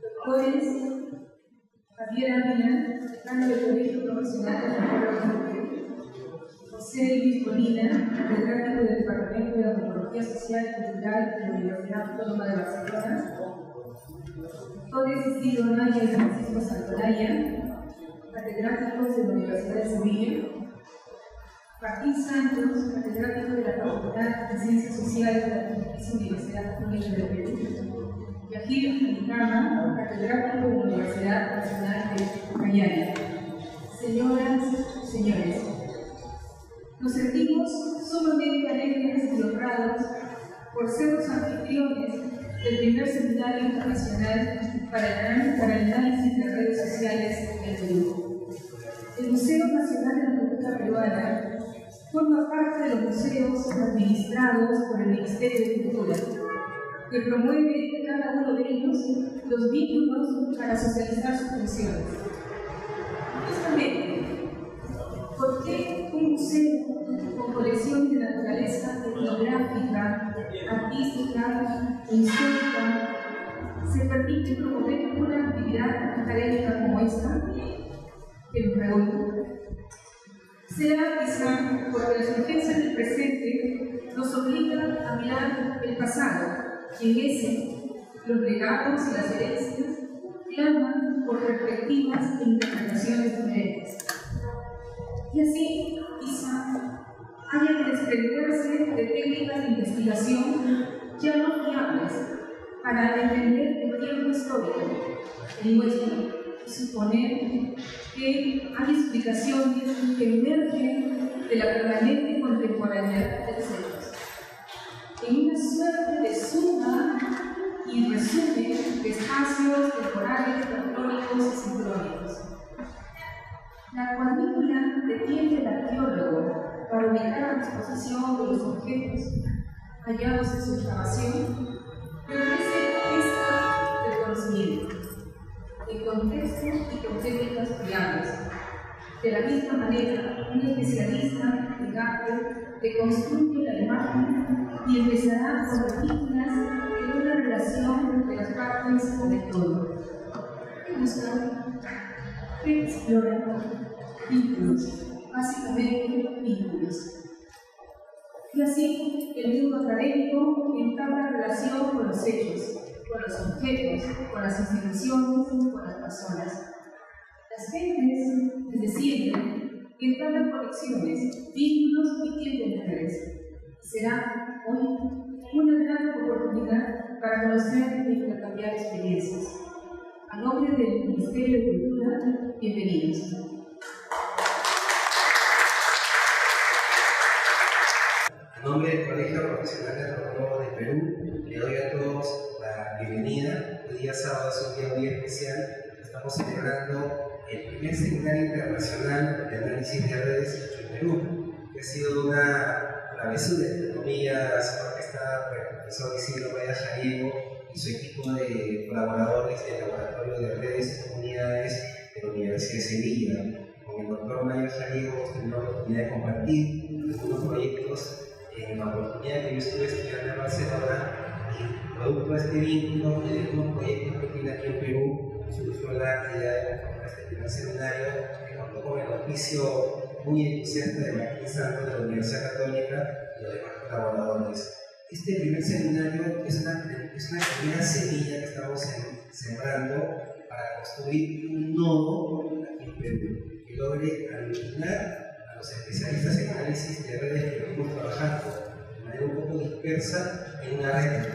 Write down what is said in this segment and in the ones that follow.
Doctores Javier Ávila, decano del Colegio Profesional de Antropología, José Luis Molina, catedrático del Departamento de Antropología Social y Cultural de la Universidad Autónoma de Barcelona, doctores Isidro Naya y Francisco Santolaya, catedráticos de la Universidad de Sevilla, Martín Santos, catedrático de la Facultad de Ciencias Sociales de la Pontificia Universidad Católica del Perú, Yahir Alicama, catedrático de la Universidad Nacional de Miami. Señoras y señores, nos sentimos sumamente alegres y honrados por ser los anfitriones del primer seminario internacional para el análisis de redes sociales en el Perú. El Museo Nacional de la Cultura Peruana forma parte de los museos administrados por el Ministerio de Cultura, que promueve en cada uno de ellos los vínculos para socializar sus funciones. Justamente, ¿por qué un museo con colecciones de naturaleza etnográfica, artística e histórica se permite promover una actividad académica como esta? Que me pregunto. Será quizá porque las urgencias del presente nos obligan a mirar el pasado, y en ese, los legados y las herencias claman por perspectivas e interpretaciones diferentes. Y así, quizá, haya que desprenderse de técnicas de investigación ya no fiables para entender el tiempo histórico, el nuestro, y suponer que hay explicaciones que emergen de la permanente contemporaneidad de los hechos, en una suerte de suma y resumen de espacios temporales, tectónicos y sincrónicos. La cuadrícula de tiempo del arqueólogo para ubicar la disposición de los objetos hallados en su excavación ofrece esta del conocimiento, en contexto y con técnicas fiables. De la misma manera, un especialista en arte deconstruye la imagen y empezará con partículas en una relación de las partes del todo. ¿Qué busca? ¿Qué explora? Vínculos, básicamente vínculos. Y así, el mundo académico entabla relación con los hechos, con los objetos, con las instituciones, con las personas. Las gentes, desde siempre, entablan conexiones, vínculos y tienden interés. Será hoy una gran oportunidad para conocer e intercambiar experiencias. A nombre del Ministerio de Cultura, bienvenidos. En nombre del Colegio Profesional de Antropólogos de Perú, le doy a todos la bienvenida. Hoy día sábado es un día muy especial. Estamos celebrando el primer seminario internacional de análisis de redes en Perú, que ha sido una travesura, entre comillas, orquestada por el profesor Isidro Naya Jariego y su equipo de colaboradores del Laboratorio de Redes y Comunidades de la Universidad de Sevilla. Con el doctor Naya Jariego hemos tenido la oportunidad de compartir algunos proyectos en la oportunidad que yo estuve estudiando en Barcelona, y producto de este vínculo y de algunos proyectos que tiene aquí en Perú, surgió la idea de conformar este primer seminario que contó con el auspicio muy entusiasta de Martín Santos de la Universidad Católica y los demás colaboradores. Este primer seminario es una primera semilla que estamos sembrando para construir un nodo aquí en Perú que logre aglutinar a los especialistas en análisis de redes que venimos trabajando de manera un poco dispersa en una red.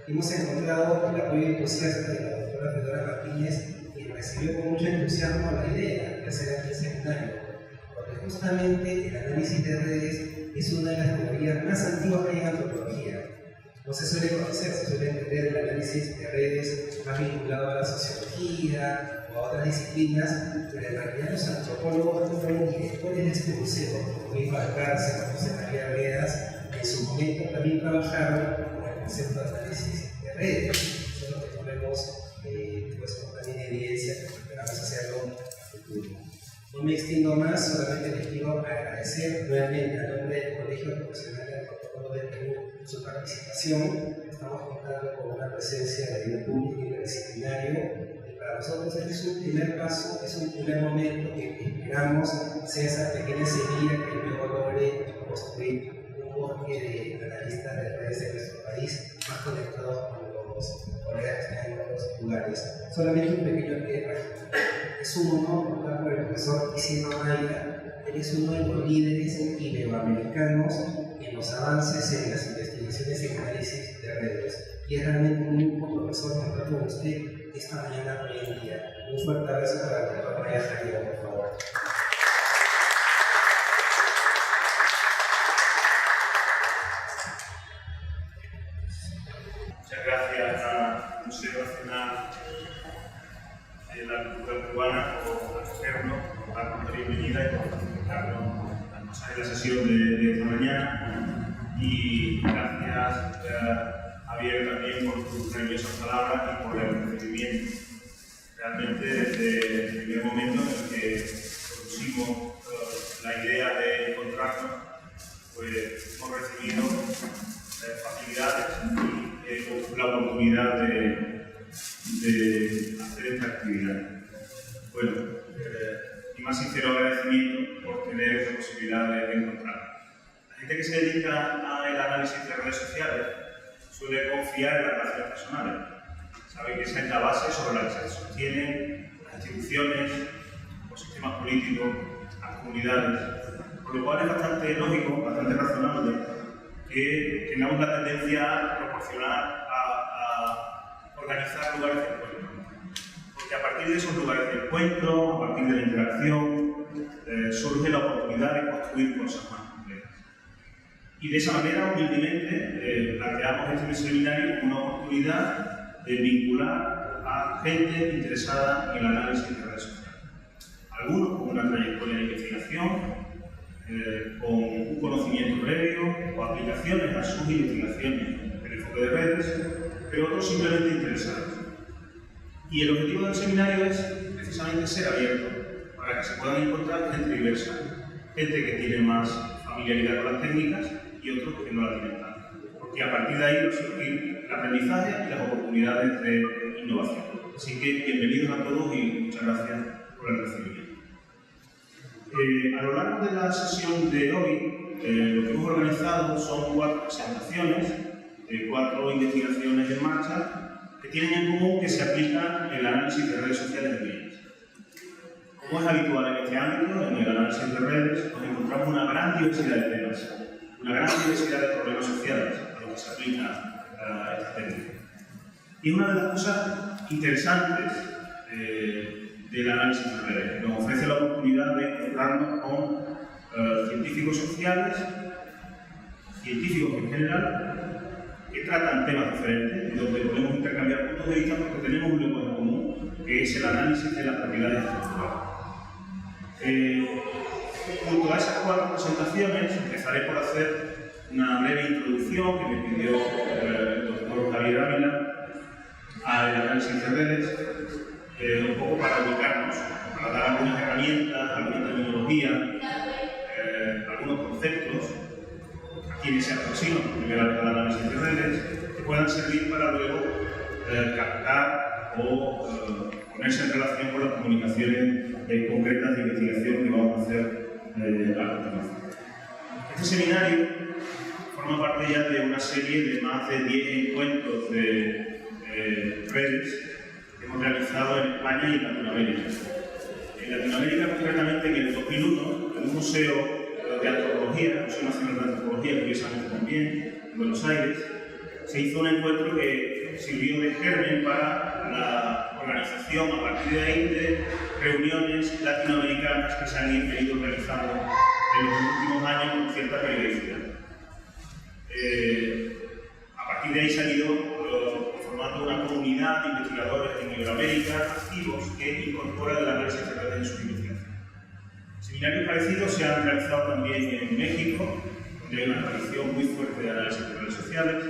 Hemos encontrado el apoyo entusiasta de la doctora Fedora Martínez, que recibió con mucho entusiasmo la idea de hacer aquí el seminario, porque justamente el análisis de redes es una de las teorías más antiguas que hay en antropología. No se suele conocer, se suele entender el análisis de redes más vinculado a la sociología o a otras disciplinas, pero en realidad los antropólogos no fueron directores de este museo, como Luis Valcárcel, José María Vedas, en su momento también trabajaron con el concepto de análisis de redes. Eso es lo que podemos puesto también en evidencia, que esperamos hacerlo a futuro. No me extiendo más, solamente les quiero agradecer nuevamente a nombre del Colegio Profesional de Antropólogos de su participación. Estamos contando con una presencia de vida pública y interdisciplinario. Para nosotros este es un primer paso, es un primer momento que esperamos sea esa pequeña semilla que luego logre construir un bosque de analistas de redes de nuestro país más conectados con los colegas que están en otros lugares. Solamente un pequeño registro. Es un honor contar con el profesor Isidro Maya. Él es uno de los líderes iberoamericanos en los avances en las investigaciones y análisis de redes. Y es realmente un lujo, profesor, contar con usted esta mañana hoy en día. Un fuerte abrazo para el doctor Maya Javier, por favor. Muchas gracias al Museo Nacional de la Cultura Cubana por acogernos, por darnos la bienvenida y por facilitarnos las cosas de la sesión de esta mañana. Y gracias Javier también por tus cariñosas palabras y por el recibimiento. Realmente desde el primer momento en el que propusimos la idea de encontrarnos, pues hemos recibido facilidades y la oportunidad de hacer esta actividad. Bueno, mi más sincero agradecimiento por tener esta posibilidad de encontrarnos. La gente que se dedica al análisis de redes sociales suele confiar en las relaciones personales. Sabe que esa es la base sobre la que se sostienen las instituciones, los sistemas políticos, las comunidades. Por lo cual es bastante lógico, bastante razonable, que tengamos la tendencia a proporcionar, a organizar lugares de encuentro. Porque a partir de esos lugares de encuentro, a partir de la interacción, surge la oportunidad de construir cosas más complejas. Y de esa manera, humildemente, planteamos este seminario como una oportunidad de vincular a gente interesada en el análisis de redes sociales. Algunos con una trayectoria de investigación, con un conocimiento previo o aplicaciones a sus investigaciones en enfoque de redes, pero otros simplemente interesados. Y el objetivo del seminario es precisamente ser abierto para que se puedan encontrar gente diversa, gente que tiene más familiaridad con las técnicas y otros que no la tienen tanto. Porque a partir de ahí va a surgir el aprendizaje y las oportunidades de innovación. Así que bienvenidos a todos y muchas gracias por el recibimiento. A lo largo de la sesión de hoy, lo que hemos organizado son 4 presentaciones de 4 investigaciones en marcha que tienen en común que se aplican en el análisis de redes sociales de bienes. Como es habitual en este ámbito, en el análisis de redes, nos encontramos una gran diversidad de temas, una gran diversidad de problemas sociales a los que se aplica esta técnica. Y una de las cosas interesantes del análisis de redes nos ofrece la oportunidad de encontrarnos con científicos sociales, científicos en general, que tratan temas diferentes, donde podemos intercambiar puntos de vista porque tenemos un lenguaje común, que es el análisis de las propiedades estructurales. Junto a esas 4 presentaciones, empezaré por hacer una breve introducción que me pidió el doctor Javier Ávila al análisis de redes, un poco para ubicarnos, para dar algunas herramientas, alguna terminología, algunos conceptos a quienes se aproximan primero al análisis de redes, que puedan servir para luego captar o ponerse en relación con las comunicaciones concretas de investigación que vamos a hacer a continuación. Este seminario forma parte ya de una serie de más de 10 encuentros de redes que hemos realizado en España y en Latinoamérica. En Latinoamérica, concretamente en el 2001, en un museo de antropología, el Museo Nacional de Antropología, curiosamente también, en Buenos Aires, se hizo un encuentro que sirvió de germen para la organización, a partir de ahí, de reuniones latinoamericanas que se han venido realizando en los últimos años con cierta periodicidad. A partir de ahí se ha ido formando una comunidad de investigadores en Iberoamérica activos que incorporan el análisis de redes en sus investigaciones. Seminarios parecidos se han realizado también en México, donde hay una tradición muy fuerte de análisis de redes sociales,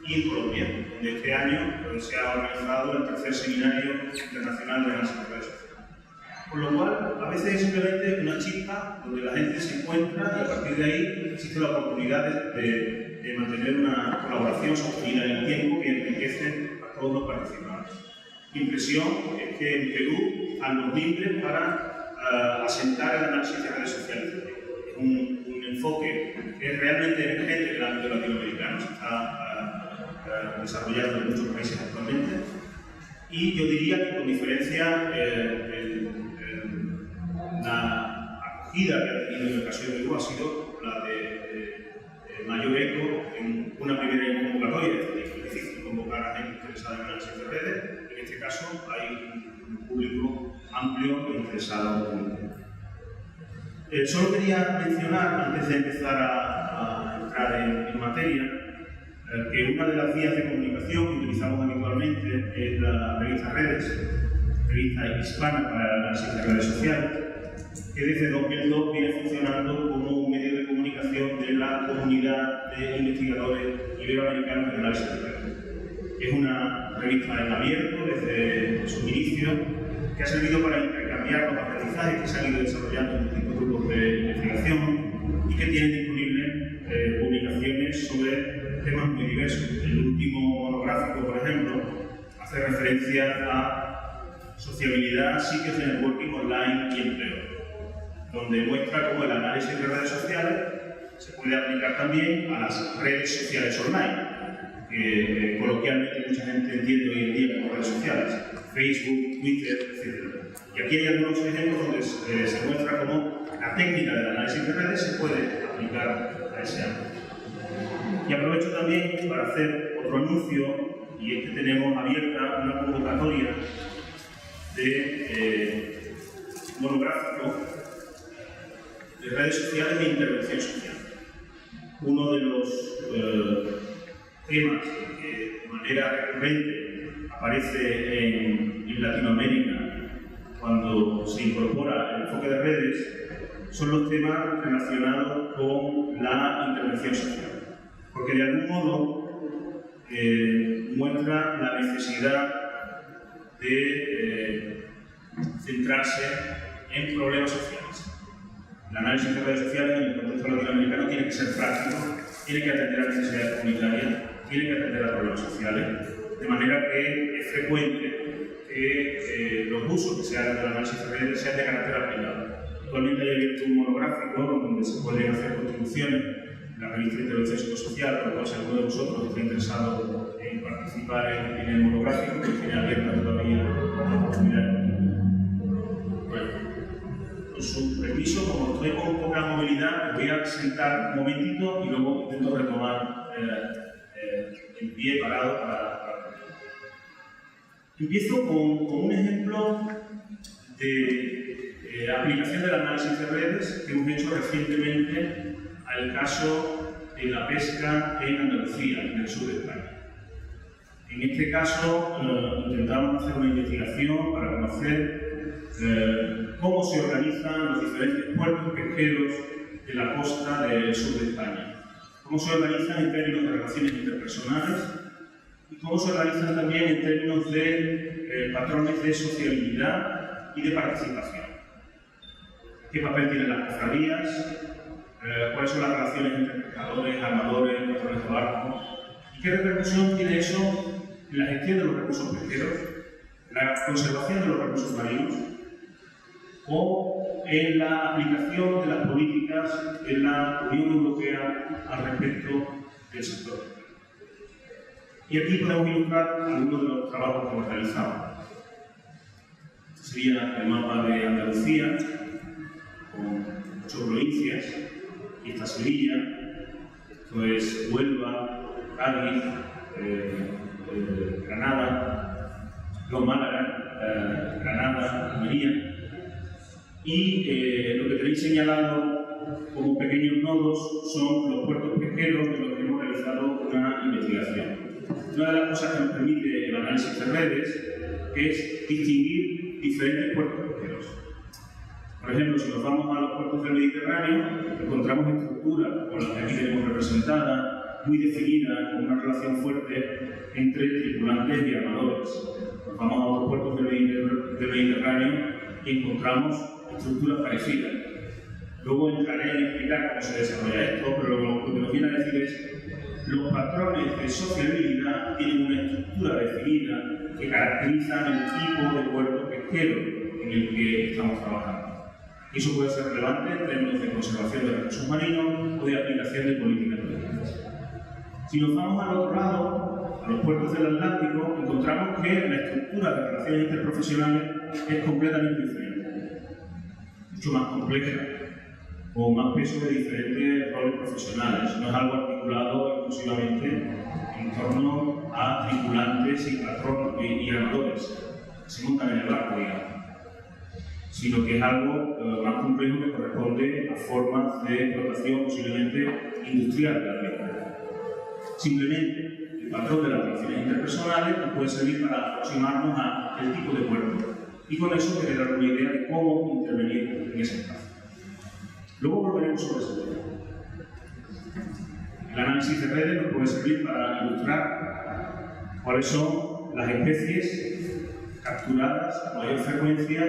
y en Colombia, donde este año se ha organizado el 3er Seminario Internacional de Análisis de Redes Sociales. Con lo cual, a veces es simplemente una chispa donde la gente se encuentra y a partir de ahí existe la oportunidad de mantener una colaboración sostenida en el tiempo que enriquece a todos los participantes. Mi impresión es que en Perú están los libres para asentar el análisis de redes sociales. Es un enfoque que es realmente emergente en el ámbito latinoamericano, se está desarrollando en muchos países actualmente, y yo diría que con diferencia la acogida que ha tenido en el caso de Perú ha sido la de mayor eco en una primera convocatoria. Es difícil convocar a gente interesada en análisis de redes. En este caso hay un público amplio e interesado en el tema. Solo quería mencionar, antes de empezar a entrar en materia, que una de las vías de comunicación que utilizamos habitualmente es la revista Redes, revista hispana para el análisis de redes sociales, que desde 2002 viene funcionando como un medio de comunicación de la comunidad de investigadores iberoamericanos de análisis de redes. Es una revista en abierto desde su inicio, que ha servido para intercambiar los aprendizajes que se han ido desarrollando en distintos grupos de investigación y que tienen disponibles publicaciones sobre temas muy diversos. El último monográfico, por ejemplo, hace referencia a sociabilidad, sitios de networking online y empleo, donde muestra cómo el análisis de redes sociales se puede aplicar también a las redes sociales online, que coloquialmente mucha gente entiende hoy en día como redes sociales, Facebook, Twitter, etc. Y aquí hay algunos ejemplos donde se muestra cómo la técnica del análisis de redes se puede aplicar a ese ámbito. Y aprovecho también para hacer otro anuncio, y es que tenemos abierta una convocatoria de monográfico de redes sociales e intervención social. Uno de los temas que de manera recurrente aparece en Latinoamérica cuando se incorpora el enfoque de redes son los temas relacionados con la intervención social. Porque de algún modo muestra la necesidad de centrarse en problemas sociales. El análisis de redes sociales en el contexto latinoamericano tiene que ser práctico, tiene que atender a necesidades comunitarias, tiene que atender a problemas sociales, de manera que es frecuente que los usos que se hagan del análisis de redes sean de carácter aplicado. Actualmente hay abierto un monográfico donde se pueden hacer contribuciones en la revista Intervención Psicosocial, por lo cual si alguno de vosotros está interesado en participar en el monográfico, que tiene abierta todavía la oportunidad. Bueno, con su permiso, como estoy con poca movilidad, voy a sentar un momentito y luego intento retomar el pie parado para... Empiezo con un ejemplo de aplicación del análisis de redes que hemos hecho recientemente al caso de la pesca en Andalucía, en el sur de España. En este caso, intentamos hacer una investigación para conocer cómo se organizan los diferentes puertos pesqueros de la costa del sur de España, cómo se organizan en términos de relaciones interpersonales y cómo se organizan también en términos de patrones de sociabilidad y de participación. ¿Qué papel tienen las cofradías? ¿Cuáles son las relaciones entre pescadores, armadores, patrones de barco? ¿Y qué repercusión tiene eso en la gestión de los recursos pesqueros, en la conservación de los recursos marinos o en la aplicación de las políticas de la Unión Europea al respecto del sector? Y aquí podemos ilustrar algunos de los trabajos que hemos realizado. Este sería el mapa de Andalucía, con 8 provincias, y esta Sevilla, esto es Huelva, Cádiz, Granada, Málaga, Granada, Almería. Y lo que tenéis señalado como pequeños nodos son los puertos pesqueros de los que hemos realizado una investigación. Una de las cosas que nos permite el análisis de redes es distinguir diferentes puertos pesqueros. Por ejemplo, si nos vamos a los puertos del Mediterráneo, encontramos estructuras, como las que aquí tenemos representadas, muy definidas, con una relación fuerte entre tripulantes y armadores. Nos vamos a otros puertos del Mediterráneo y encontramos estructuras parecidas. Luego entraré en explicar cómo se desarrolla esto, pero lo que nos viene a decir es los patrones de sociabilidad tienen una estructura definida que caracteriza el tipo de puerto pesquero en el que estamos trabajando. Eso puede ser relevante en términos de conservación de recursos marinos o de aplicación de políticas públicas. Si nos vamos al otro lado, a los puertos del Atlántico, encontramos que la estructura de relaciones interprofesionales es completamente diferente, mucho más compleja, con más peso de diferentes roles profesionales. No es algo articulado exclusivamente en torno a tripulantes y patronos y armadores que se montan en el barco, digamos, sino que es algo más complejo que corresponde a formas de explotación posiblemente industrial de la pesca. Simplemente, el patrón de las relaciones interpersonales nos puede servir para aproximarnos al tipo de puerto y con eso generar una idea de cómo intervenir en ese espacio. Luego volveremos sobre ese tema. El análisis de redes nos puede servir para ilustrar cuáles son las especies capturadas a mayor frecuencia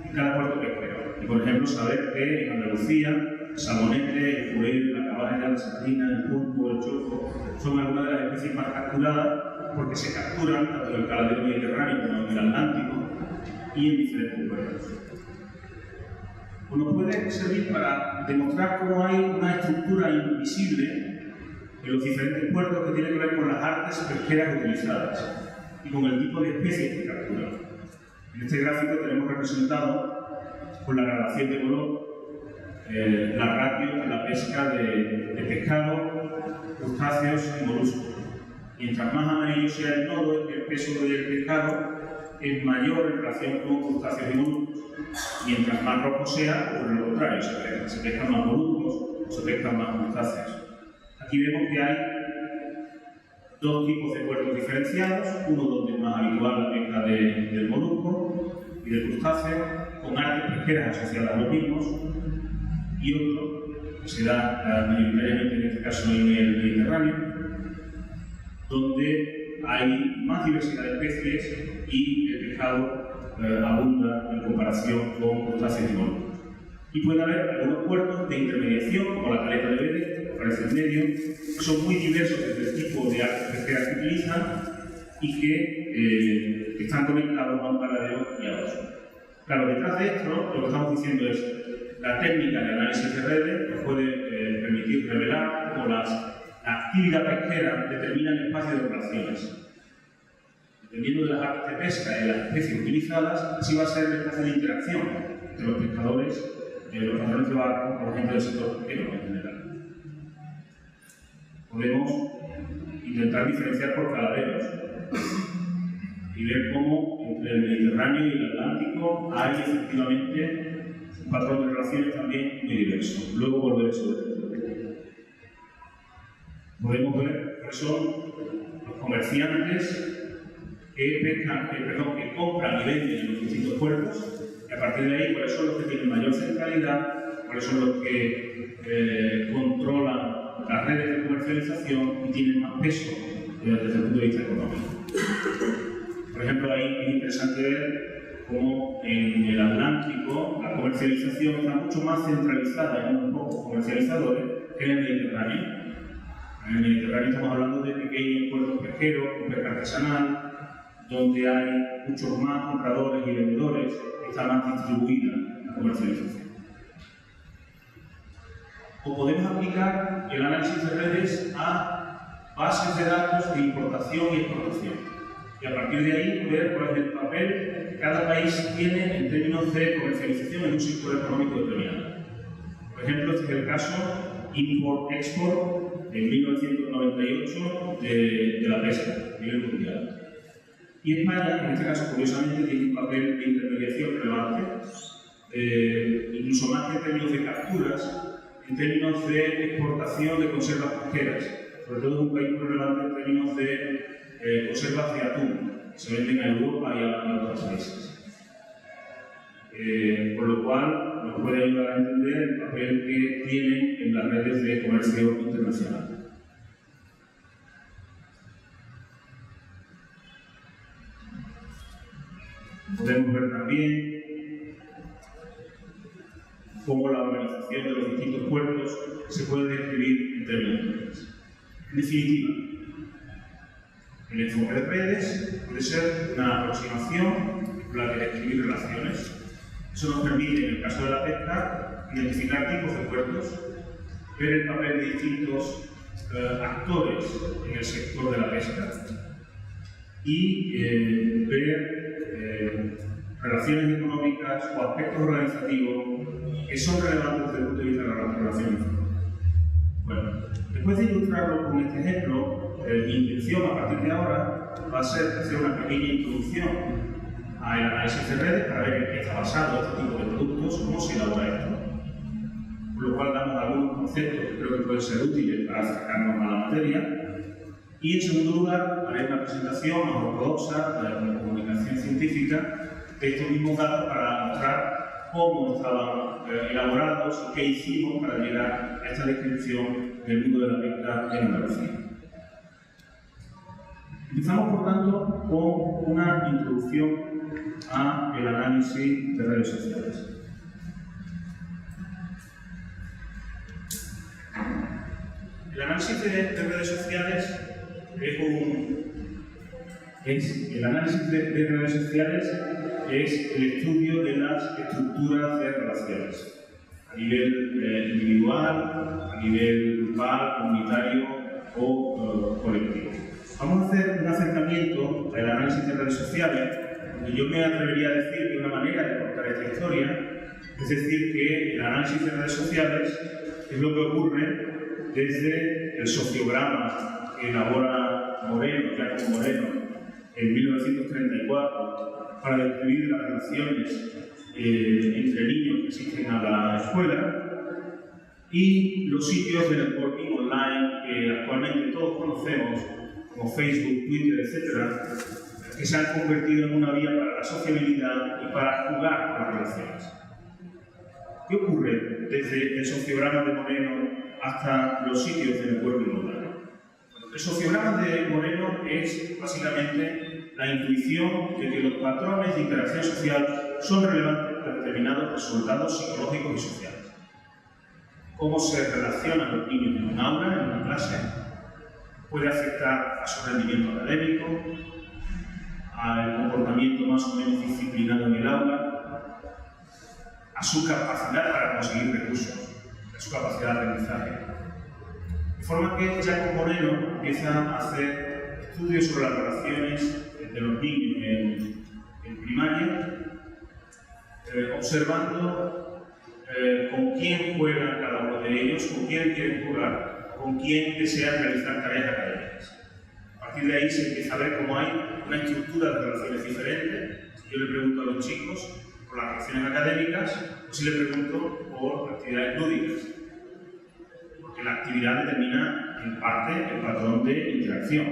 en cada puerto pesquero. Y por ejemplo, saber que en Andalucía, el salmonete, el jurel, la caballa, la sardina, el pulpo, el choco, son algunas de las especies más capturadas porque se capturan tanto en el caladero mediterráneo como en el Atlántico y en diferentes puertos. Pues nos puede servir para demostrar cómo hay una estructura invisible en los diferentes puertos que tiene que ver con las artes pesqueras utilizadas y con el tipo de especies que capturan. En este gráfico tenemos representado con la gradación de color la ratio de la pesca de pescado, crustáceos y moluscos. Mientras más amarillo sea el nodo, el peso del pescado es mayor en relación con crustáceos y moluscos. Mientras más rojo sea, ocurre lo contrario, se pescan más moluscos, se pescan más crustáceos. Aquí vemos que hay dos tipos de puertos diferenciados, uno donde es más habitual la pesca del molusco y del crustáceo, con artes pesqueras asociadas a los mismos, y otro que se da mayoritariamente en este caso en el Mediterráneo, donde hay más diversidad de especies y el pescado abunda en comparación con crustáceos y moluscos. Y puede haber algunos puertos de intermediación, como la caleta de Vélez, que aparece en medio, que son muy diversos desde el tipo de artes pesqueras que utilizan y que están conectados a un caladero y a otro. Claro, detrás de esto, lo que estamos diciendo es la técnica de análisis de redes nos puede permitir revelar cómo la actividad pesquera determina el espacio de relaciones. Dependiendo de las artes de pesca y de las especies utilizadas, así va a ser el espacio de interacción entre los pescadores, los patrones de barco, con la gente del sector pesquero en general. Podemos intentar diferenciar por caladeros y ver cómo entre el Mediterráneo y el Atlántico hay efectivamente un patrón de relaciones también muy diverso. Luego volveré sobre esto. Podemos ver cuáles son los comerciantes que compran y venden en los distintos puertos, y a partir de ahí cuáles son los que tienen mayor centralidad, cuáles son los que controlan las redes de comercialización y tienen más peso desde el punto de vista económico. Por ejemplo, ahí es interesante ver cómo en el Atlántico la comercialización está mucho más centralizada en unos pocos comercializadores que en el Mediterráneo. En el Mediterráneo estamos hablando de pequeños puertos pesqueros, con pesca artesanal, donde hay muchos más compradores y vendedores, está más distribuida la comercialización. O podemos aplicar el análisis de redes a bases de datos de importación y exportación. Y a partir de ahí ver cuál es el papel que cada país tiene en términos de comercialización en un sector económico determinado. Por ejemplo, este es el caso Import-Export de 1998 de la pesca a nivel mundial. Y España, en este caso, curiosamente, tiene un papel de intermediación relevante, incluso más que en términos de capturas, en términos de exportación de conservas pesqueras. Sobre todo es un país muy relevante en términos de conservas de atún, que se venden a Europa y a otros países. Por lo cual nos puede ayudar a entender el papel que tienen en las redes de comercio internacional. Podemos ver también cómo la organización de los distintos puertos se puede describir en términos generales. En definitiva, el enfoque de redes puede ser una aproximación por la que describir relaciones. Eso nos permite, en el caso de la pesca, identificar tipos de puertos, ver el papel de distintos actores en el sector de la pesca y ver relaciones económicas o aspectos organizativos que son relevantes desde el punto de vista de las relaciones. Bueno, después de ilustrarlo con este ejemplo, mi intención a partir de ahora va a ser hacer una pequeña introducción al análisis de redes para ver en qué está basado este tipo de productos, cómo se elabora esto, por lo cual damos algunos conceptos que creo que pueden ser útiles para acercarnos a la materia. Y en segundo lugar, haré una presentación más ortodoxa de la comunicación científica de estos mismos datos para mostrar cómo estaban elaborados y qué hicimos para llegar a esta descripción del mundo de la pesca en Andalucía. Empezamos, por tanto, con una introducción al análisis de redes sociales. El análisis de redes sociales es el estudio de las estructuras de relaciones a nivel individual, a nivel grupal, comunitario o colectivo. Vamos a hacer un acercamiento al análisis de redes sociales, donde yo me atrevería a decir que una manera de contar esta historia es decir que el análisis de redes sociales es lo que ocurre desde el sociograma que elabora Moreno, Giacomo Moreno, en 1934, para describir las relaciones entre niños que asisten a la escuela, y los sitios de networking online que actualmente todos conocemos, como Facebook, Twitter, etc., que se han convertido en una vía para la sociabilidad y para jugar con las relaciones. ¿Qué ocurre desde el sociograma de Moreno hasta los sitios de networking online? El sociograma de Moreno es básicamente la intuición de que los patrones de interacción social son relevantes para determinados resultados psicológicos y sociales. Cómo se relacionan los niños en un aula, en una clase, puede afectar a su rendimiento académico, al comportamiento más o menos disciplinado en el aula, a su capacidad para conseguir recursos, a su capacidad de aprendizaje. De forma que Giacomo Moreno empieza a hacer estudios sobre las relaciones de los niños en primaria, observando con quién juegan cada uno de ellos, con quién quieren jugar, con quién desean realizar tareas académicas. A partir de ahí se empieza a ver cómo hay una estructura de relaciones diferentes. Si yo le pregunto a los chicos por las relaciones académicas, o si le pregunto por actividades lúdicas. Porque la actividad determina en parte el patrón de interacción.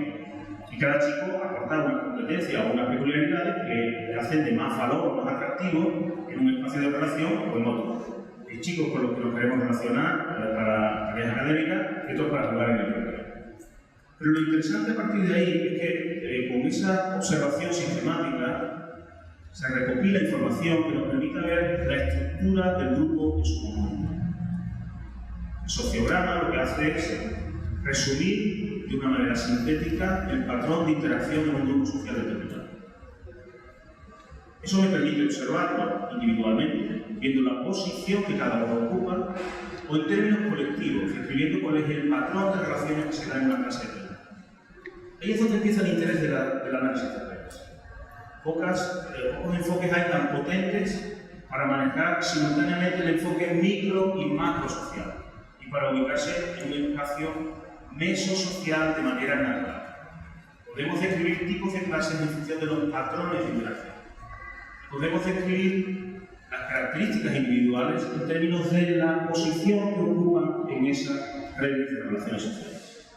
Y cada chico aporta una competencia o unas peculiaridades que le hacen de más valor o más atractivo en un espacio de relación o en otro. Hay chicos con los que nos queremos relacionar para tareas académicas y otros para jugar en el recreo. Pero lo interesante a partir de ahí es que con esa observación sistemática se recopila información que nos permite ver la estructura del grupo en su conjunto. El sociograma lo que hace es resumir de una manera sintética el patrón de interacción en un grupo social determinado. Eso me permite observarlo individualmente, viendo la posición que cada uno ocupa, o en términos colectivos, describiendo cuál es el patrón de relaciones que se da en una clase de vida. Ahí es donde empieza el interés del análisis de redes. Pocos enfoques hay tan potentes para manejar simultáneamente el enfoque micro y macro social, y para ubicarse en un espacio mesosocial de manera natural. Podemos describir tipos de clases en función de los patrones de interacción. Podemos describir las características individuales en términos de la posición que ocupan en esas redes de relaciones sociales.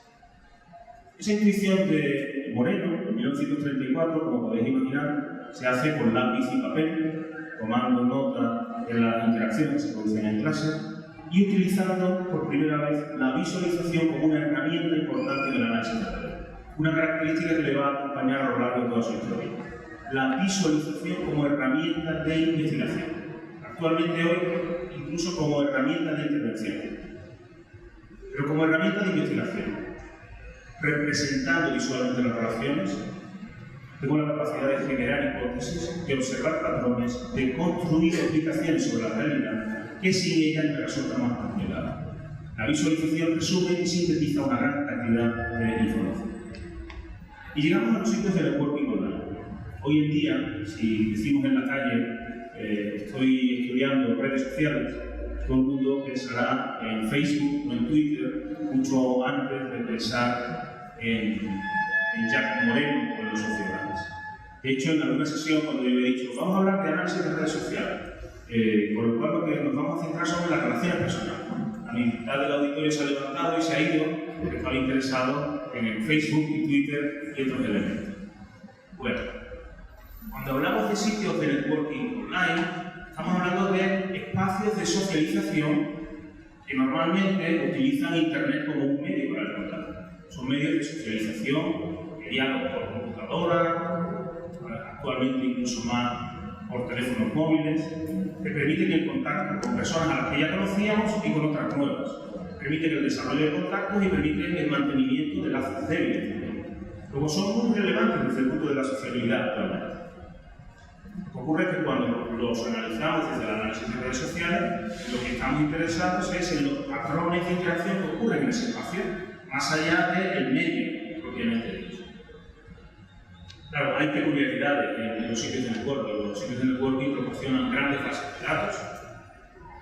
Esa intuición de Moreno, en 1934, como podéis imaginar, se hace con lápiz y papel, tomando nota de las interacciones que se producen en clase y utilizando por primera vez la visualización como una herramienta importante del análisis de redes. Una característica que le va a acompañar a lo largo de toda su historia. La visualización como herramienta de investigación. Actualmente hoy incluso como herramienta de intervención, pero como herramienta de investigación, representando visualmente las relaciones. Tengo la capacidad de generar hipótesis, de observar patrones, de construir explicaciones sobre la realidad que sin ella me resulta más complicada. La visualización resume y sintetiza una gran cantidad de información. Y llegamos a los sitios de networking online. Hoy en día, si decimos en la calle, estoy estudiando redes sociales, todo el mundo pensará en Facebook o en Twitter mucho antes de pensar en Jack Moreno o en los sociólogos. De hecho, en alguna sesión, cuando yo he dicho, vamos a hablar de análisis de redes sociales, por lo cual lo que nos vamos a centrar son en las relaciones personales. La mitad del auditorio se ha levantado y se ha ido porque estaba interesado en el Facebook y Twitter y otros elementos. Bueno, cuando hablamos de sitios de networking online, estamos hablando de espacios de socialización que normalmente utilizan Internet como un medio para el contacto. Son medios de socialización, de diálogo por computadora, actualmente incluso más por teléfonos móviles, que permiten el contacto con personas a las que ya conocíamos y con otras nuevas. Permiten el desarrollo de contactos y permiten el mantenimiento de lazos débiles. Luego son muy relevantes desde el punto de la sociabilidad actualmente. Ocurre que cuando los analizamos desde el análisis de redes sociales, lo que estamos interesados es en los patrones de interacción que ocurren en ese espacio, más allá del medio propiamente dicho. Claro, hay peculiaridades en los sitios de networking. Los sitios de networking proporcionan grandes bases de datos,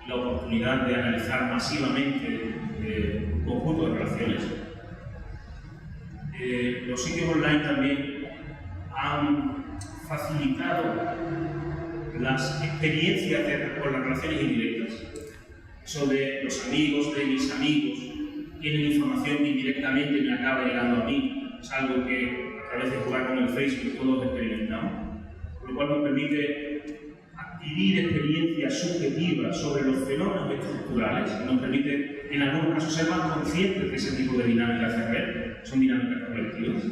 la oportunidad de analizar masivamente un conjunto de relaciones. Los sitios online también han facilitado las experiencias con las relaciones indirectas. Eso de los amigos de mis amigos tienen información que indirectamente me acaba llegando a mí. Es algo que a través de jugar con el Facebook todos experimentamos, por lo cual nos permite adquirir experiencias subjetivas sobre los fenómenos estructurales, nos permite en algunos casos ser más conscientes de ese tipo de dinámicas de red, son dinámicas colectivas.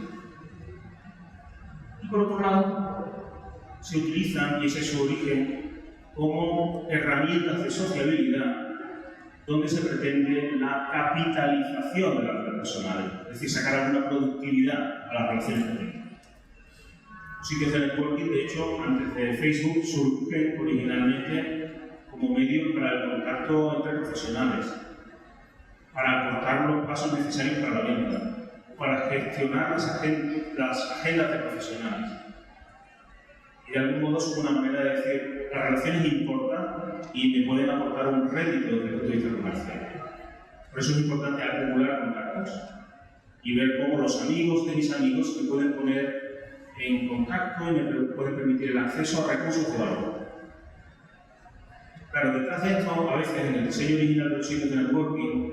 Y por otro lado, se utilizan, y ese es su origen, como herramientas de sociabilidad donde se pretende la capitalización de las redes personales, es decir, sacar alguna productividad a las relaciones que tenemos. Los sitios de networking, de hecho, antes de Facebook, surgen originalmente como medio para el contacto entre profesionales, para acortar los pasos necesarios para la venta, para gestionar las agendas de profesionales. Y de algún modo es una manera de decir, las relaciones importan y me pueden aportar un rédito desde el punto de vista comercial. Por eso es importante acumular contactos y ver cómo los amigos de mis amigos me pueden poner en contacto y me pueden permitir el acceso a recursos de valor. Claro, detrás de esto, a veces en el diseño original de los sitios de networking,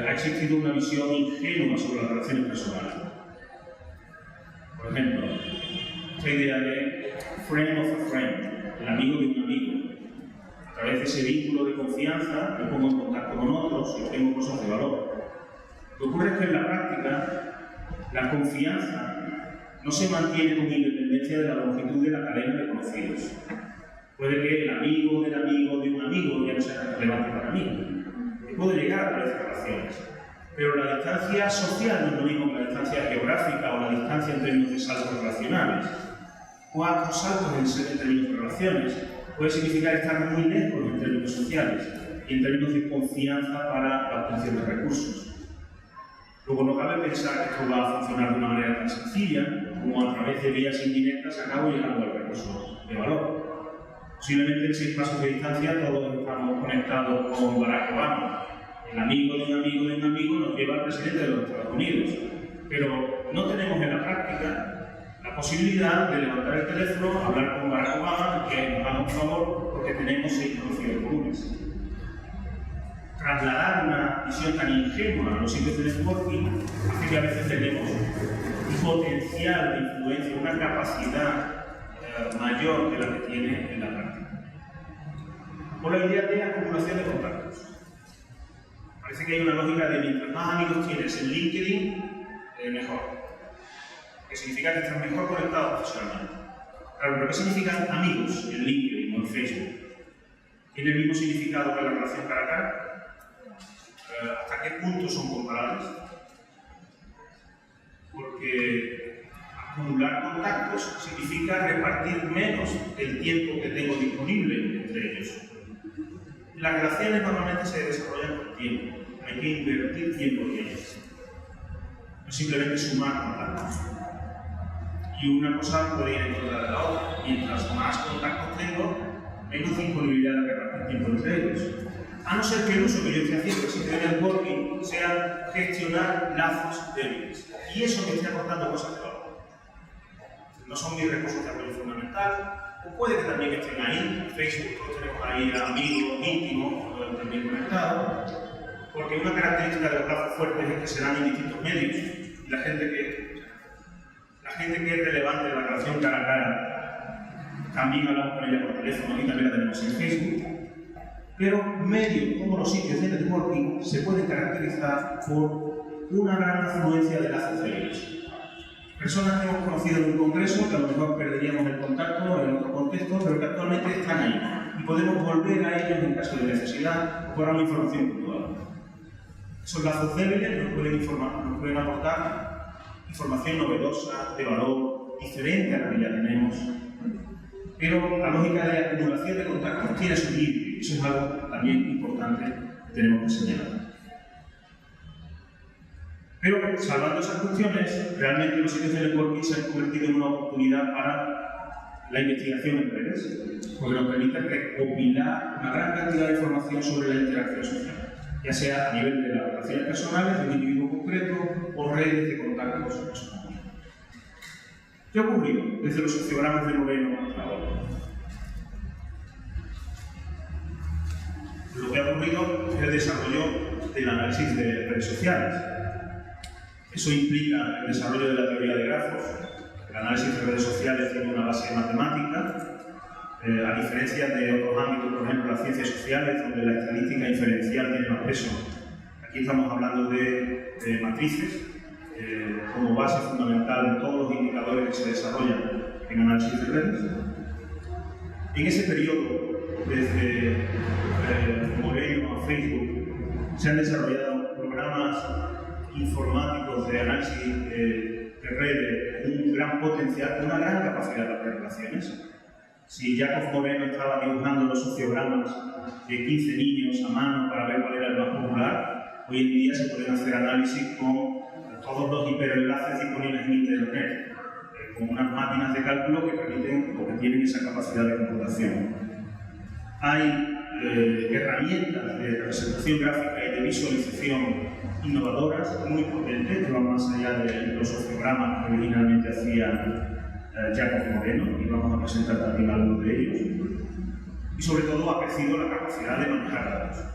ha existido una visión ingenua sobre las relaciones personales. Por ejemplo, esta idea de friend of a friend, el amigo de un amigo. A través de ese vínculo de confianza me pongo en contacto con otros y tengo cosas de valor. Lo que ocurre es que en la práctica la confianza no se mantiene con independencia de la longitud de la cadena de conocidos. Puede que el amigo de un amigo ya no sea relevante para mí. Y puedo llegar a través de relaciones. Pero la distancia social no es lo mismo que la distancia geográfica o la distancia en términos de saltos relacionales. 4 saltos en términos de relaciones puede significar estar muy lejos en términos sociales y en términos de confianza para la obtención de recursos. Luego no cabe pensar que esto va a funcionar de una manera tan sencilla como a través de vías indirectas acabo llegando al recurso de valor. Posiblemente en 6 pasos de distancia todos estamos conectados con Barack Obama. El amigo de un amigo de un amigo nos lleva al presidente de los Estados Unidos. Pero no tenemos en la práctica la posibilidad de levantar el teléfono, hablar con Barack Obama y que nos haga un favor porque tenemos 6 conocidos comunes. Trasladar una visión tan ingenua a los sitios de networking hace que a veces tenemos un potencial de influencia, una capacidad mayor que la que tiene en la práctica. Por la idea de acumulación de contactos. Parece que hay una lógica de mientras más amigos tienes en LinkedIn, mejor. Que significa que estás mejor conectado profesionalmente. Claro, pero ¿qué significan amigos en LinkedIn o en Facebook? ¿Tiene el mismo significado que la relación cara a cara? ¿Hasta qué punto son comparables? Porque acumular contactos significa repartir menos el tiempo que tengo disponible entre ellos. Las relaciones normalmente se desarrollan con tiempo, hay que invertir tiempo en ellas. No simplemente sumar contactos. Y una cosa puede ir en contra de la otra. Mientras más contactos tengo, menos disponibilidad de repartir tiempo entre ellos. A no ser que el uso que yo esté haciendo del sitio de networking sea gestionar lazos débiles. Y eso me esté aportando cosas de valor. No son mis recursos de apoyo fundamental, o puede que también estén ahí. En Facebook todos tenemos ahí amigos íntimos también conectados, porque una característica de los lazos fuertes es que se dan en distintos medios. Y la gente que es relevante en la relación cara a cara, también hablamos con ella por teléfono y también la tenemos en Facebook. Pero medios como los sitios de networking se pueden caracterizar por una gran afluencia de lazos débiles. Personas que hemos conocido en un congreso, que a lo mejor perderíamos el contacto en otro contexto, pero que actualmente están ahí y podemos volver a ellos en caso de necesidad o por una información puntual. Esos lazos débiles nos pueden aportar información novedosa, de valor, diferente a la que ya tenemos. Pero la lógica de acumulación de contactos tiene su límite. Eso es algo también importante que tenemos que señalar. Pero, salvando esas cuestiones, realmente los sitios de networking se han convertido en una oportunidad para la investigación en redes, porque nos permite recopilar una gran cantidad de información sobre la interacción social, ya sea a nivel de las relaciones personales de un individuo concreto o redes de contactos personales. ¿Qué ha ocurrido desde los sociogramas de Moreno hasta ahora? Lo que ha ocurrido es el desarrollo del análisis de redes sociales. Eso implica el desarrollo de la teoría de grafos. El análisis de redes sociales tiene una base matemática, a diferencia de otros ámbitos, por ejemplo, las ciencias sociales, donde la estadística inferencial tiene más peso. Aquí estamos hablando de matrices como base fundamental de todos los indicadores que se desarrollan en análisis de redes. En ese periodo, desde Moreno a Facebook, se han desarrollado programas informáticos de análisis de redes, un gran potencial, una gran capacidad de relaciones. Si Jacob Moreno estaba dibujando los sociogramas de 15 niños a mano para ver cuál era el más popular, hoy en día se pueden hacer análisis con todos los hiperenlaces disponibles en Internet, con unas máquinas de cálculo que permiten o que tienen esa capacidad de computación. Hay herramientas de representación gráfica y de visualización innovadoras, muy potentes, que van más allá de los sociogramas que originalmente hacía Jacob Moreno, y vamos a presentar también algunos de ellos. Y sobre todo ha crecido la capacidad de manejar datos.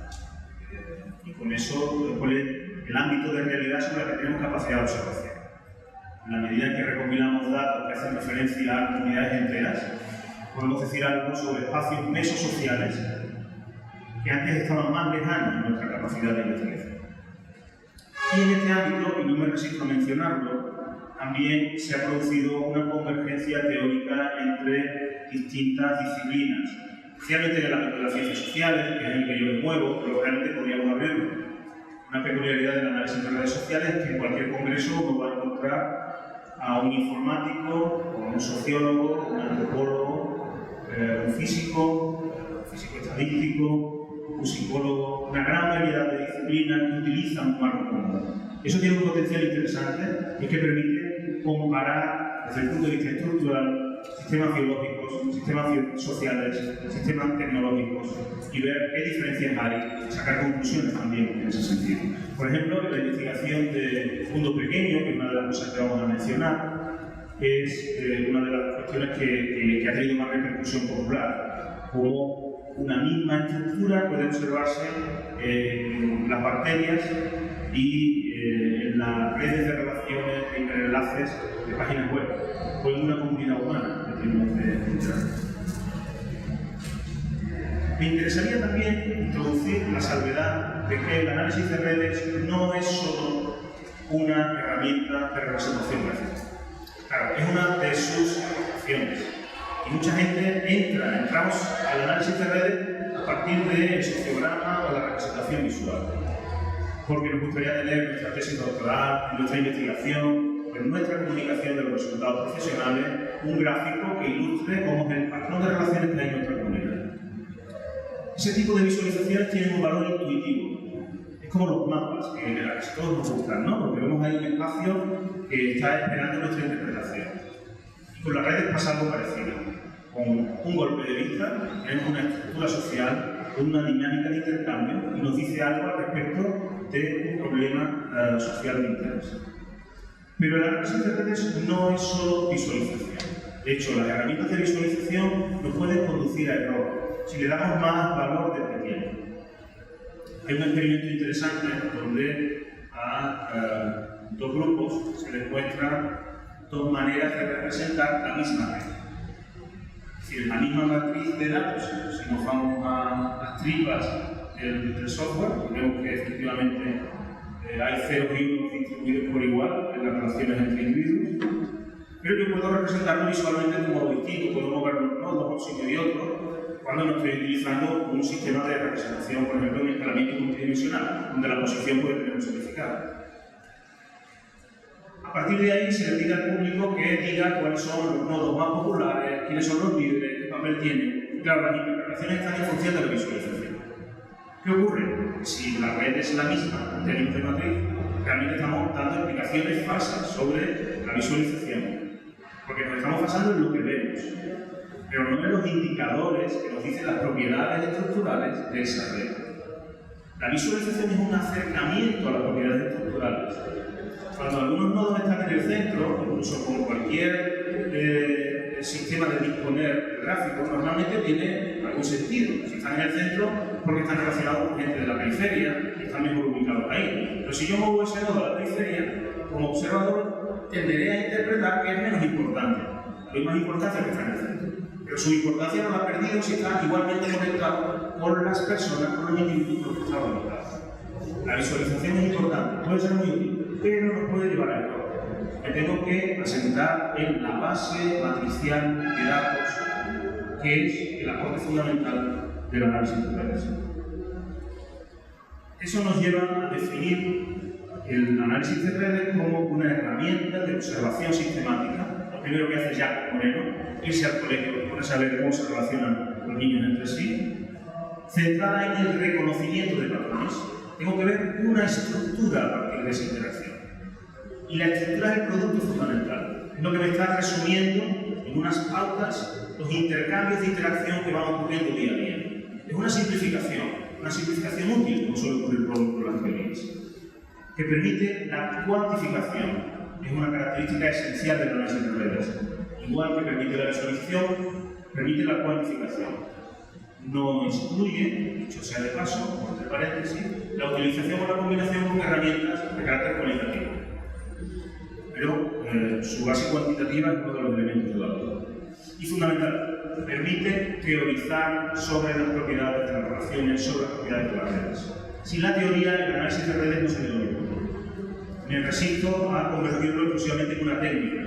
Y con eso, el ámbito de realidad sobre el que tenemos capacidad de observación. En la medida en que recopilamos datos que hacen referencia a comunidades enteras, podemos decir algo sobre espacios mesosociales que antes estaban más lejanos de nuestra capacidad de investigación. Y en este ámbito, y no me resisto a mencionarlo, también se ha producido una convergencia teórica entre distintas disciplinas, especialmente en el ámbito de las ciencias sociales, que es en el que yo me muevo, pero realmente podríamos abrirlo. Una peculiaridad del análisis de redes sociales es que en cualquier congreso uno va a encontrar a un informático, o un sociólogo, un antropólogo, un físico estadístico, un psicólogo, una gran variedad de disciplinas que utilizan un marco común. Eso tiene un potencial interesante y que permite comparar desde el punto de vista estructural sistemas biológicos, sistemas sociales, sistemas tecnológicos y ver qué diferencias hay, sacar conclusiones también en ese sentido. Por ejemplo, la investigación de Mundo Pequeño, que es una de las cosas que vamos a mencionar, es una de las cuestiones que ha tenido más repercusión popular, como una misma estructura puede observarse en las bacterias y en las redes de relaciones e interenlaces de páginas web, o en una comunidad humana que tenemos de interacción. Me interesaría también introducir la salvedad de que el análisis de redes no es solo una herramienta de representación gráfica. Claro, es una de sus aplicaciones. Y mucha gente entramos al análisis de redes a partir del sociograma o la representación visual. Porque nos gustaría tener en nuestra tesis doctoral, en nuestra investigación, en nuestra comunicación de los resultados profesionales, un gráfico que ilustre cómo es el patrón de relaciones que hay en nuestra comunidad. Ese tipo de visualizaciones tienen un valor intuitivo. Es como los mapas, que a casi todos nos gustan, ¿no? Porque vemos ahí un espacio que está esperando nuestra interpretación. Y con las redes pasa algo parecido. Con un golpe de vista, tenemos una estructura social, una dinámica de intercambio y nos dice algo al respecto de un problema social de interés. Pero el análisis de redes no es solo visualización. De hecho, las herramientas de visualización nos pueden conducir a error si le damos más valor del que tiene. Hay un experimento interesante donde a dos grupos se les muestra dos maneras de representar la misma red. Es decir, la misma matriz de datos. Si nos vamos a las tripas del software, vemos que efectivamente hay ceros y unos distribuidos por igual en las relaciones entre individuos. Pero yo puedo representarlo visualmente de un modo distinto, puedo mover los nodos a un sitio y otro cuando no estoy utilizando un sistema de representación, por ejemplo, en escalamiento multidimensional, donde la posición puede tener un significado. A partir de ahí se le pide al público que diga cuáles son los nodos más populares, quiénes son los líderes, qué papel tienen. Y claro, las interpretaciones están en función de la visualización. ¿Qué ocurre? Si la red es la misma en términos de matriz, realmente estamos dando explicaciones falsas sobre la visualización. Porque nos estamos basando en lo que vemos, pero no en los indicadores que nos dicen las propiedades estructurales de esa red. La visualización es un acercamiento a las propiedades estructurales. Cuando algunos nodos están en el centro, incluso con cualquier sistema de disponer gráficos, normalmente tiene algún sentido. Si están en el centro, porque están relacionados con gente de la periferia y están mejor ubicados ahí. Pero si yo muevo ese nodo a la periferia, como observador, tenderé a interpretar que es menos importante. Hay más importancia que está en el centro. Pero su importancia no la ha perdido si está igualmente conectado con las personas, con los individuos que están ubicados. La visualización es importante, puede ser muy útil, pero nos puede llevar a error. Me tengo que asentar en la base matricial de datos, que es el aporte fundamental del análisis de redes. Eso nos lleva a definir el análisis de redes como una herramienta de observación sistemática. Lo primero que hace Jacques Moreno, irse al colegio para saber cómo se relacionan los niños entre sí, centrada en el reconocimiento de patrones. Tengo que ver una estructura a partir de esa interacción. Y la estructura es el producto fundamental. Es lo que me está resumiendo en unas pautas los intercambios de interacción que van ocurriendo día a día. Es una simplificación útil, como suele ocurrir por las teorías, que permite la cuantificación. Es una característica esencial del análisis de redes. Igual que permite la visualización, permite la cuantificación. No excluye, dicho sea de paso, entre paréntesis, la utilización o la combinación con herramientas de carácter cualitativo. Pero su base cuantitativa es uno de los elementos de la duda. Y fundamental, permite teorizar sobre las propiedades de las relaciones, sobre las propiedades de las redes. Sin la teoría, el análisis de redes no sería lo mismo. Me resisto a convertirlo exclusivamente en una técnica.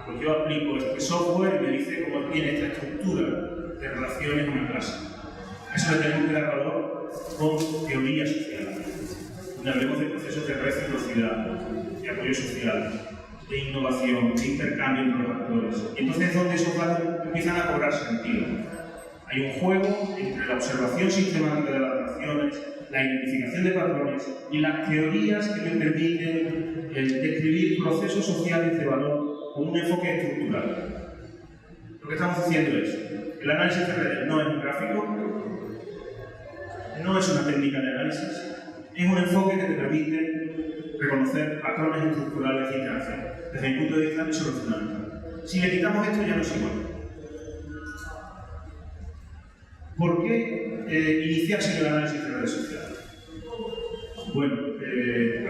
Pues yo aplico este software y me dice cómo tiene esta estructura de relaciones en una clase. A eso le tenemos que dar valor con teoría social. Donde hablemos de procesos de reciprocidad, de apoyo social, de innovación, de intercambio entre los actores. Y entonces es donde esos datos empiezan a cobrar sentido. Hay un juego entre la observación sistemática de las relaciones, la identificación de patrones y las teorías que me permiten describir procesos sociales de valor con un enfoque estructural. Lo que estamos haciendo es, el análisis de redes no es un gráfico, no es una técnica de análisis, es un enfoque que te permite reconocer patrones estructurales de interacción. Desde mi punto de vista, eso es lo fundamental. Si le quitamos esto, ya no es igual. ¿Por qué iniciarse en el análisis de redes sociales? Bueno,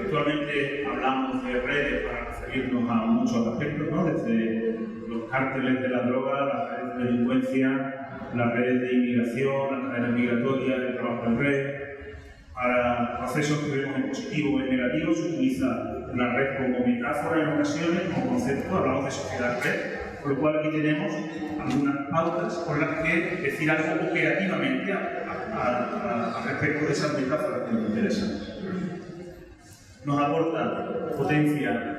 actualmente hablamos de redes para referirnos a muchos aspectos, ¿no? Desde los cárteles de la droga, las redes de delincuencia, las redes de inmigración, las cadenas migratorias, el trabajo en red. Para procesos que vemos en positivo o en negativo, se utiliza la red como metáfora en ocasiones, como concepto, hablamos de sociedad red. Por lo cual aquí tenemos algunas pautas con las que decir algo operativamente al respecto de esas metáforas que nos interesan. Nos aporta potencia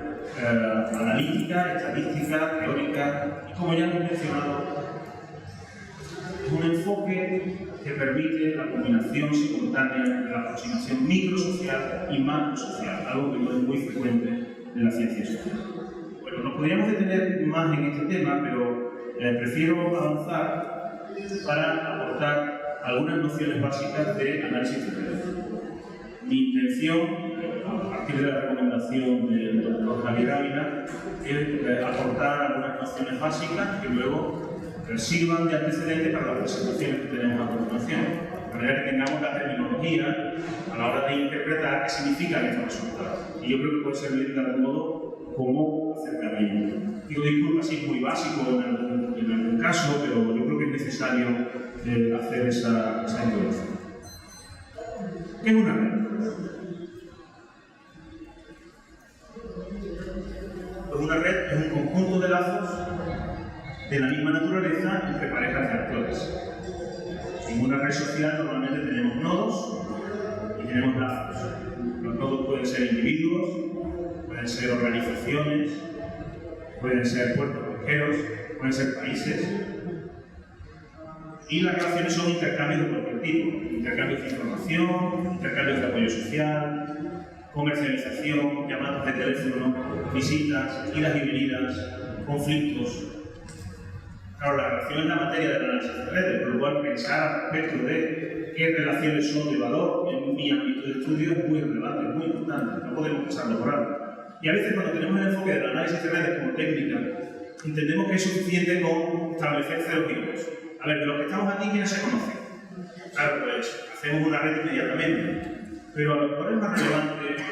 analítica, estadística, teórica y, como ya hemos mencionado, es un enfoque que permite la combinación simultánea de la aproximación microsocial y macrosocial, algo que no es muy frecuente en la ciencia social. Bueno, nos podríamos detener más en este tema, pero prefiero avanzar para aportar algunas nociones básicas de análisis de redes. Mi intención, a partir de la recomendación del doctor Javier Ávila, es aportar algunas nociones básicas que luego sirvan de antecedente para las presentaciones que tenemos a continuación, de manera que tengamos la terminología a la hora de interpretar qué significan estos resultados. Y yo creo que puede servir de algún modo como acercamiento. Pido disculpas si es muy básico en algún caso, pero yo creo que es necesario hacer esa introducción. ¿Qué es una red? Pues una red es un conjunto de lazos de la misma naturaleza entre parejas de actores. En una red social normalmente tenemos nodos y tenemos lazos. Los nodos pueden ser individuos, pueden ser organizaciones, pueden ser puertos pesqueros, pueden ser países. Y las relaciones son intercambios de cualquier tipo, intercambios de información, intercambios de apoyo social, comercialización, llamadas de teléfono, visitas, idas y venidas, conflictos. Claro, la relación es la materia del análisis de redes, por lo cual pensar al respecto de qué relaciones son de valor en mi ámbito de estudio es muy relevante, es muy importante, no podemos pasarlo por alto. Y a veces cuando tenemos el enfoque del análisis de redes como técnica, entendemos que es suficiente con establecer ceros y unos. A ver, de los que estamos aquí, ¿quiénes se conocen? Claro, pues hacemos una red inmediatamente, pero a lo mejor es más relevante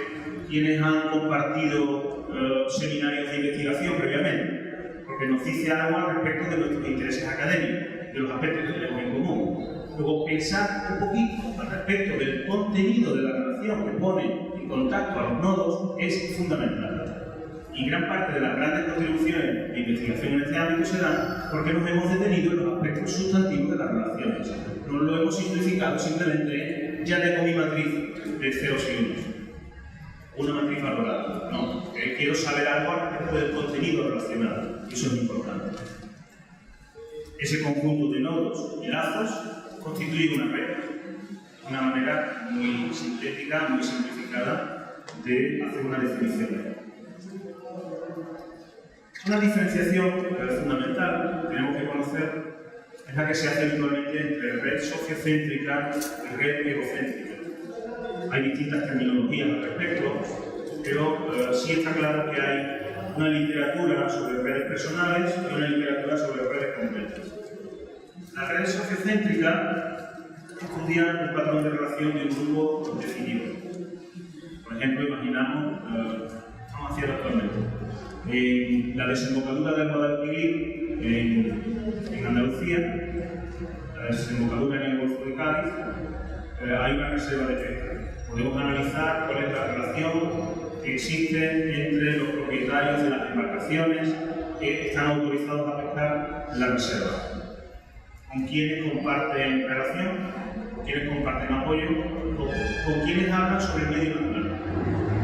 quienes han compartido seminarios de investigación previamente, porque nos dice algo al respecto de nuestros intereses académicos, de los aspectos que tenemos en común. Luego, pensar un poquito al respecto del contenido de la relación que pone en contacto a los nodos es fundamental. Y gran parte de las grandes contribuciones de investigación en este ámbito se dan porque nos hemos detenido en los aspectos sustantivos de las relaciones. No lo hemos simplificado simplemente ya tengo mi matriz de ceros y unos. Una matriz valorada. No, quiero saber algo al respecto del contenido relacional. Y eso es importante. Ese conjunto de nodos y lazos constituye una red. Una manera muy sintética, muy simplificada de hacer una definición. Una diferenciación fundamental que tenemos que conocer es la que se hace habitualmente entre red sociocéntrica y red egocéntrica. Hay distintas terminologías al respecto, pero sí está claro que hay una literatura sobre redes personales y una literatura sobre redes completas. Las redes sociocéntricas estudian un patrón de relación de un grupo definido. Por ejemplo, imaginamos, vamos a hacerlo actualmente, en la desembocadura del Guadalquivir en Andalucía, la desembocadura en el Golfo de Cádiz, hay una reserva de pesca. Podemos analizar cuál es la relación que existe entre los propietarios de las embarcaciones que están autorizados a pescar en la reserva. ¿Con quiénes comparten relación? ¿Con quiénes comparten apoyo? ¿Con quiénes hablan sobre el medio natural?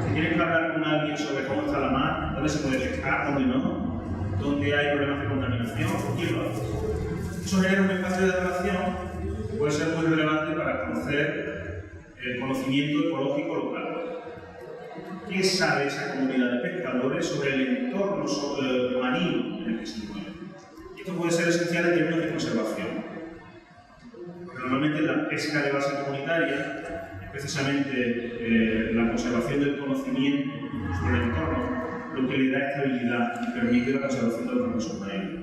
Si tienes que hablar con alguien sobre cómo está la mar, dónde se puede pescar, dónde no, dónde hay problemas de contaminación, ¿con quién lo hace? Eso genera un espacio de relación que puede ser muy relevante para conocer el conocimiento ecológico local. ¿Qué sabe esa comunidad de pescadores sobre el entorno marino en el que se mueve? Y esto puede ser esencial en términos de conservación. Porque normalmente la pesca de base comunitaria es precisamente la conservación del conocimiento sobre el entorno lo que le da estabilidad y permite la conservación de los recursos marinos.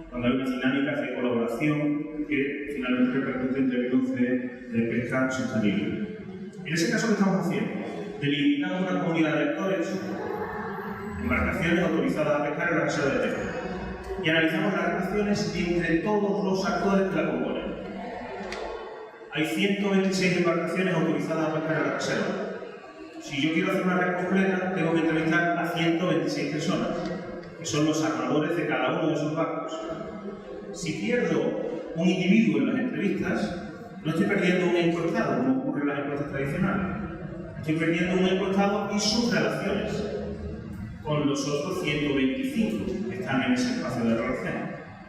Cuando hay unas dinámicas de colaboración que finalmente repercuten en términos de pesca sostenible. En ese caso, ¿qué estamos haciendo? Delimitamos una comunidad de actores, embarcaciones autorizadas a pescar en la reserva de pesca, y analizamos las relaciones entre todos los actores que la componen. Hay 126 embarcaciones autorizadas a pescar en la reserva. Si yo quiero hacer una red completa, tengo que entrevistar a 126 personas. que son los armadores de cada uno de esos barcos. Si pierdo un individuo en las entrevistas, no estoy perdiendo un encuestado, como ocurre en las encuestas tradicionales. Estoy perdiendo un encuestado y sus relaciones con los otros 125 que están en ese espacio de relación.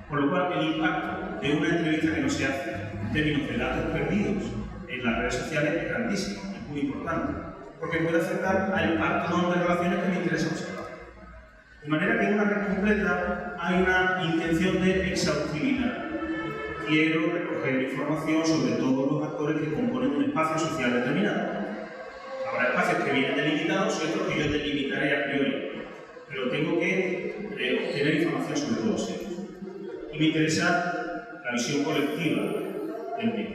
Por lo cual, el impacto de una entrevista que no se hace en términos de datos perdidos en las redes sociales es grandísimo, es muy importante, porque puede afectar al patrón de relaciones que me interesa observar. De manera que en una red completa hay una intención de exhaustividad. Quiero recoger información sobre todos los actores que componen un espacio social determinado. Habrá espacios que vienen delimitados y otros que yo delimitaré a priori, pero tengo que obtener información sobre todos ellos. Y me interesa la visión colectiva del mismo.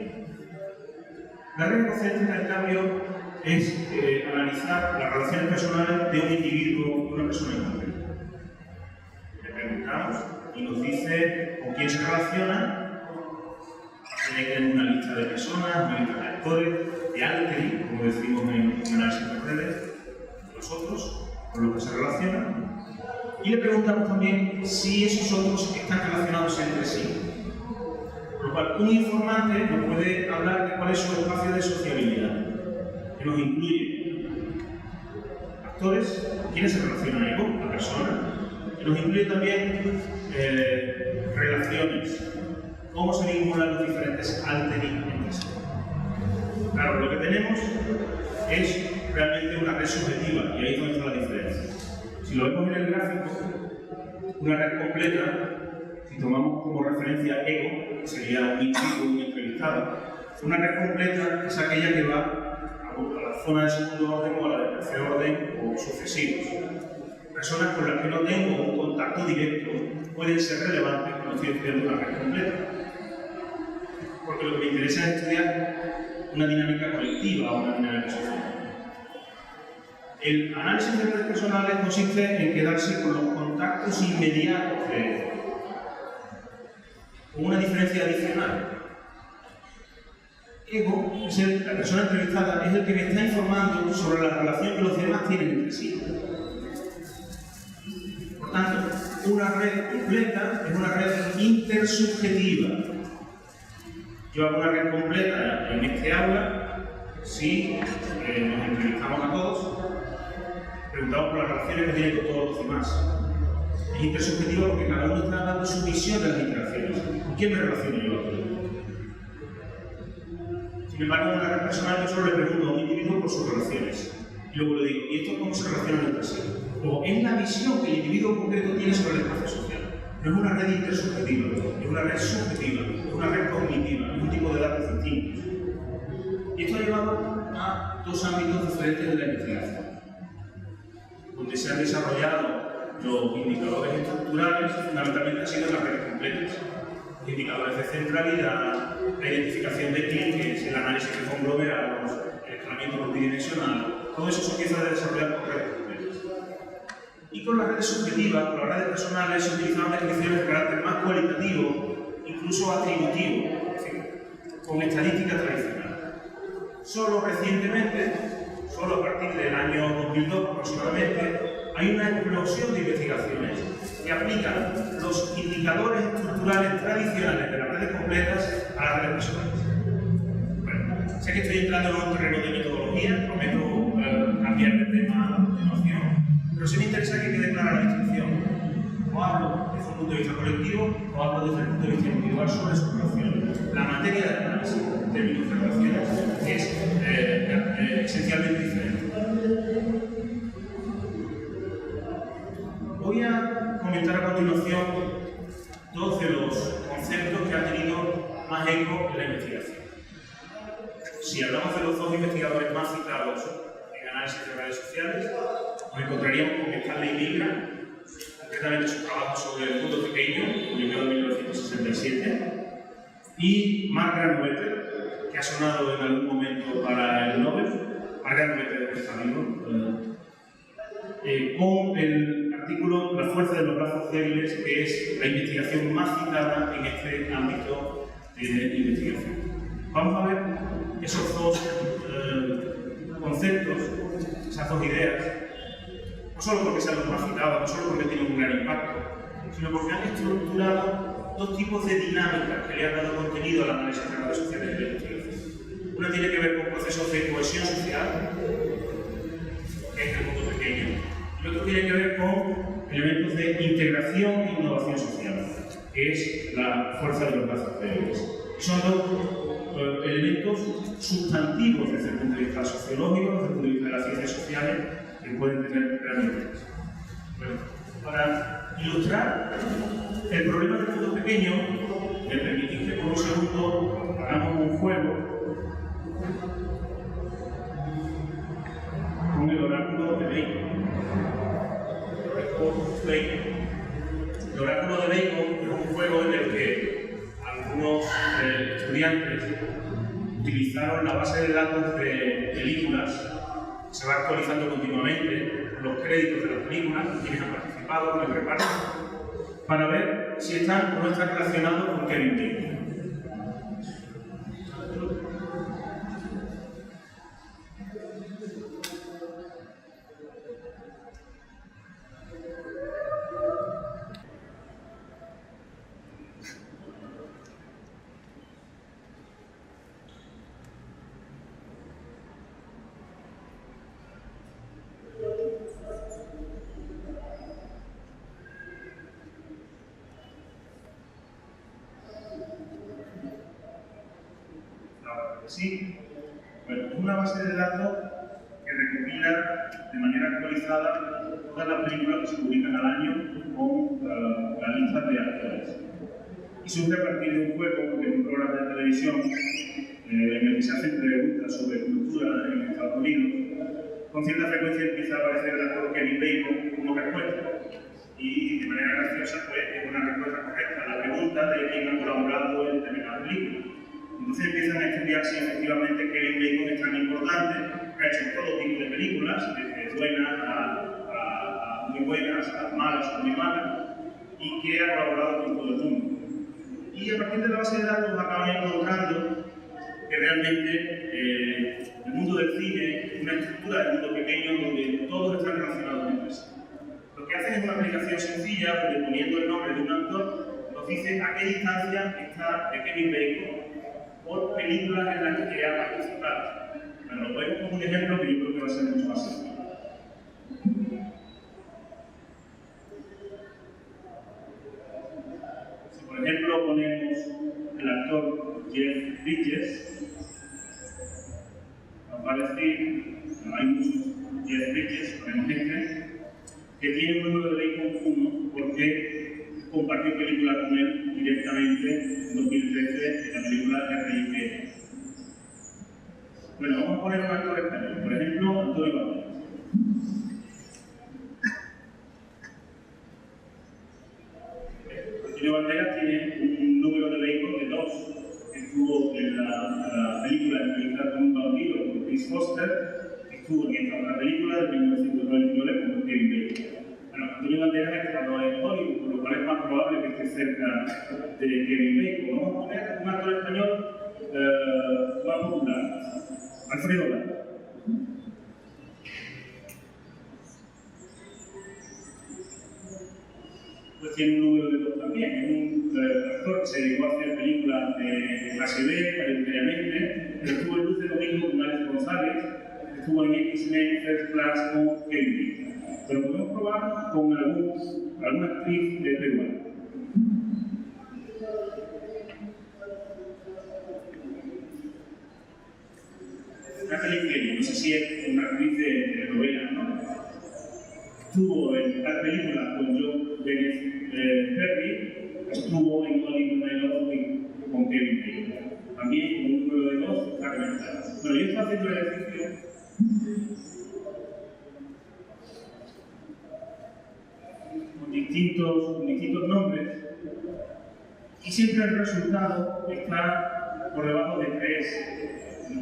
La red egocéntrica, en cambio, es analizar las relaciones personales de un individuo, de una persona en concreto. Le preguntamos y nos dice con quién se relaciona. Tiene que tener una lista de personas, una lista de actores, de altering, como decimos en análisis de redes, de los otros, con los que se relacionan. Y le preguntamos también si esos otros están relacionados entre sí. Por lo cual, un informante nos puede hablar de cuál es su espacio de sociabilidad, que nos incluye actores, quiénes se relacionan con la persona, que nos incluye también relaciones, cómo se vinculan los diferentes altering entre sí. Claro, lo que tenemos es realmente una red subjetiva, y ahí es donde está la diferencia. Si lo vemos en el gráfico, una red completa, si tomamos como referencia ego, que sería un individuo, un entrevistado, una red completa es aquella que va a la zona de segundo orden o a la de tercer orden o sucesivos. Personas con las que no tengo un contacto directo pueden ser relevantes cuando estoy estudiando una red completa. Porque lo que me interesa es estudiar una dinámica colectiva o una dinámica social. El análisis de redes personales consiste en quedarse con los contactos inmediatos de ellos, con una diferencia adicional. Ego, la persona entrevistada, es el que me está informando sobre la relación que los demás tienen entre sí. Por tanto, una red completa es una red intersubjetiva. Yo hago una red completa en este aula si nos entrevistamos a todos, preguntamos por las relaciones que tienen con todos los demás. Es intersubjetiva porque cada uno está dando su visión de las interacciones. ¿Con quién me relaciono yo aquí? Sin embargo, en una red personal yo solo le pregunto a un individuo por sus relaciones. Y luego le digo, ¿y esto cómo se relacionan entre sí? O es la visión que el individuo concreto tiene sobre el espacio social. No es una red intersubjetiva, es una red subjetiva, es una red cognitiva, es un tipo de datos distintos. Y esto ha llevado a dos ámbitos diferentes de la investigación, donde se han desarrollado los indicadores estructurales, fundamentalmente han sido las redes completas. Los indicadores de centralidad, la identificación de clientes, el análisis de conglomerados, el escalamiento multidimensional, todo eso se empieza a desarrollar con redes completas. Y con las redes subjetivas, con las redes personales, se utilizaban definiciones de carácter más cualitativo, incluso atributivo, es decir, con estadística tradicional. Solo recientemente, solo a partir del año 2002 aproximadamente, hay una explosión de investigaciones que aplican los indicadores estructurales tradicionales de las redes completas a las redes personales. Bueno, sé que estoy entrando en un terreno de metodología, prometo cambiar de tema a continuación, pero sí me interesa que quede clara la distinción. O hablo desde un punto de vista colectivo o hablo desde el punto de vista individual sobre su relación. La materia de análisis en términos de relaciones es esencialmente diferente. Voy a comentar a continuación dos de los conceptos que han tenido más eco en la investigación. Si hablamos de los dos investigadores más citados en análisis de redes sociales, nos encontraríamos con Stanley Milgram, concretamente su trabajo sobre el mundo pequeño, publicado en 1967, y Mark Granovetter, que ha sonado en algún momento para el Nobel. Mark Granovetter está vivo, con el artículo La fuerza de los brazos débiles, que es la investigación más citada en este ámbito de investigación. Vamos a ver esos dos conceptos, esas dos ideas, no solo porque sean los más citados, no solo porque tienen un gran impacto, sino porque han estructurado dos tipos de dinámicas que le han dado contenido al análisis de redes sociales de la investigación. Una tiene que ver con procesos de cohesión social, que es el mundo pequeño, y otro tiene que ver con elementos de integración e innovación social, que es la fuerza de los lazos débiles. Son dos elementos sustantivos desde el punto de vista sociológico, desde el punto de vista de las ciencias sociales, que pueden tener realmente. Bueno, para ilustrar el problema del mundo pequeño, me permitís que por un segundo hagamos un juego con el oráculo de Bacon. El oráculo de Bacon es un juego en el que algunos estudiantes utilizaron la base de datos de películas, se va actualizando continuamente los créditos de las películas, quienes han participado con el reparto, para ver si están o no están relacionados con Kevin Bacon. Sí, bueno, es una base de datos que recopila de manera actualizada todas las películas que se publican al año con la lista de actores. Y surge a partir de un juego, de un programa de televisión en el que se hacen preguntas sobre cultura en Estados Unidos. Con cierta frecuencia empieza a aparecer el actor Kevin Bacon como respuesta. Y de manera graciosa, pues, es una respuesta correcta a la pregunta de quién ha colaborado en determinada película. Entonces empiezan a estudiar si efectivamente Kevin Bacon es tan importante, que ha hecho todo tipo de películas, desde buenas a muy buenas, a malas o muy malas, y que ha colaborado con todo el mundo. Y a partir de la base de datos acaban encontrando que realmente el mundo del cine es una estructura del mundo pequeño donde todos están relacionados entre sí. Lo que hacen es una aplicación sencilla, donde poniendo el nombre de un actor, nos dice a qué distancia está de Kevin Bacon por películas en las que ha participado. Bueno, lo vemos como un ejemplo que yo creo que va a ser mucho más sencillo. Si por ejemplo ponemos el actor Jeff Bridges, nos va a decir, no hay muchos Jeff Bridges, ponemos que tiene un número de Bacon 1 porque compartió película con él directamente en 2013 en la película R.I.P. Bueno, vamos a poner un actor español, por ejemplo, Antonio Banderas. Antonio Banderas tiene un número de Bacon de 2. Estuvo en la película Entrevista con un vampiro con Chris Foster, estuvo en esta otra película de 1999 con Kevin Bacon. Bueno, Antonio Banderas ha estado en Hollywood, por lo cual es más probable que esté cerca de Kevin Bacon. Vamos a poner un actor español más popular, Alfredo Lara. Pues tiene un número de 2 también. Es un actor que se dedicó a hacer películas de clase B, mayoritariamente, pero estuvo en Luz de Domingo con Alex González, estuvo en X-Men First Class con Kevin Bacon. Pero podemos probar con alguna actriz de peruana. Kathleen Kelly, no sé si es una actriz de novela, ¿no? Estuvo en la película con John Bennett Perry, estuvo en Hollywood Night con Kevin Bacon. También con un número de 2 está conectado. Bueno, yo estoy haciendo el ejercicio. Con distintos nombres, y siempre el resultado está por debajo de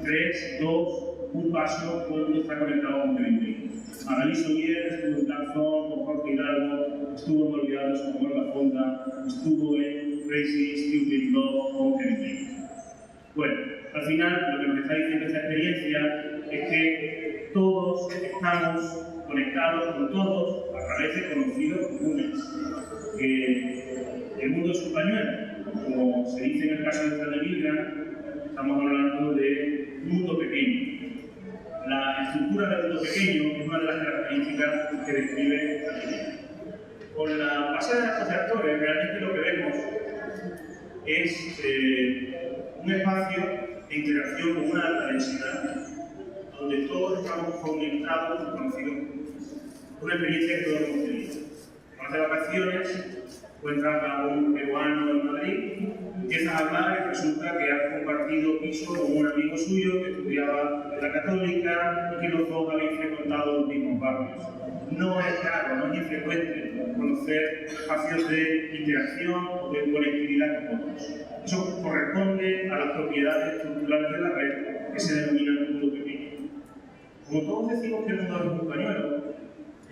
3, 2, un paso, todo el mundo está conectado con Kevin Bacon. Annalise Ogier estuvo en Tarzón con Jorge Hidalgo, estuvo en Olvidados con Olga Fonda, estuvo en Crazy Stupid Love con Kevin Bacon. Bueno, al final lo que nos está diciendo esta experiencia es que todos estamos conectados con todos a través de conocidos comunes. El mundo es un pañuelo, como se dice en el caso de Stanley Milgram, estamos hablando de un mundo pequeño. La estructura del mundo pequeño es una de las características que describe Stanley Milgram. Con la base de datos de actores, realmente lo que vemos es un espacio de interacción con una alta densidad, donde todos estamos conectados con conocidos, una experiencia que todos hemos tenido. Vas de vacaciones, encuentras a un peruano en Madrid, empiezas a hablar y resulta que has compartido piso con un amigo suyo que estudiaba en la Católica y que los dos habéis frecuentado los mismos barrios. No es raro, no es infrecuente conocer espacios de interacción o de conectividad con otros. Eso corresponde a las propiedades estructurales de la red que se denominan mundo pequeño. Como todos decimos que el mundo es un pañuelo,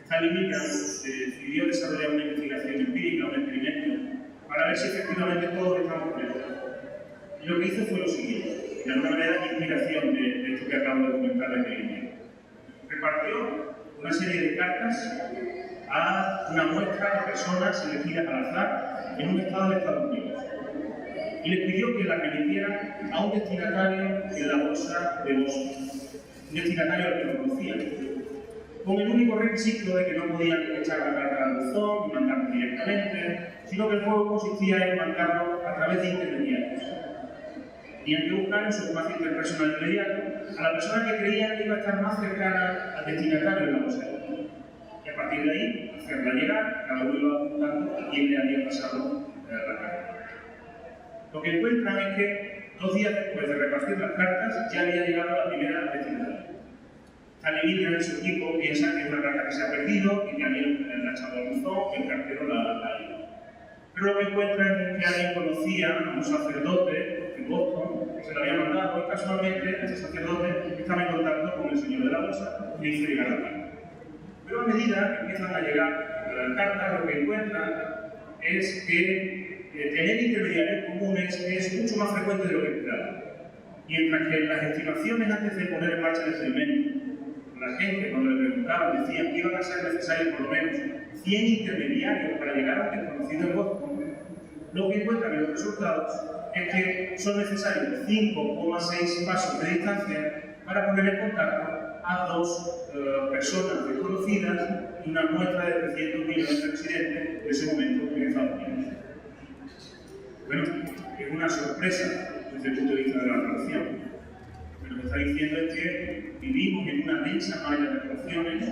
Stanley Milgram decidió desarrollar una investigación empírica, un experimento, para ver si efectivamente todos estamos conectados. Y lo que hizo fue lo siguiente, de alguna manera inspiración de esto que acabo de comentar de Milgram. Repartió una serie de cartas a una muestra de personas elegidas al azar en un estado de Estados Unidos. Y les pidió que la remitieran a un destinatario en la bolsa de Boston, un destinatario al que no conocían, con el único requisito de que no podían echar la carta al buzón y mandarlo directamente, sino que el juego consistía en mandarlo a través de intermediarios. Tenían que buscar en su espacio interpersonal inmediato a la persona que creían que iba a estar más cercana al destinatario en la bolsa. Y a partir de ahí, hacerla llegar, cada uno iba apuntando a quién le había pasado la carta. Lo que encuentran es que 2 días después de repartir las cartas, ya había llegado la primera destinataria. Stanley Milgram y su equipo piensan que es una carta que se ha perdido y que alguien la ha echado al buzón y el cartero la ha ido. Pero lo que encuentran es que alguien conocía a un sacerdote en Boston que se lo había mandado y casualmente ese sacerdote estaba en contacto con el señor de la bolsa y le hizo llegar la carta. Pero a medida que empiezan a llegar las cartas, lo que encuentran es que tener intermediarios comunes es mucho más frecuente de lo que esperaban. Mientras que las estimaciones antes de poner en marcha el experimento, la gente cuando le preguntaban decían que iban a ser necesarios por lo menos 100 intermediarios para llegar a un desconocido en Boston, lo que encuentran en los resultados es que son necesarios 5,6 pasos de distancia para poner en contacto a 2 personas desconocidas y una muestra de 300 millones de residentes de ese momento en Estados Unidos. Bueno, es una sorpresa desde el punto de vista de la relación. Lo que está diciendo es que vivimos en una densa malla de relaciones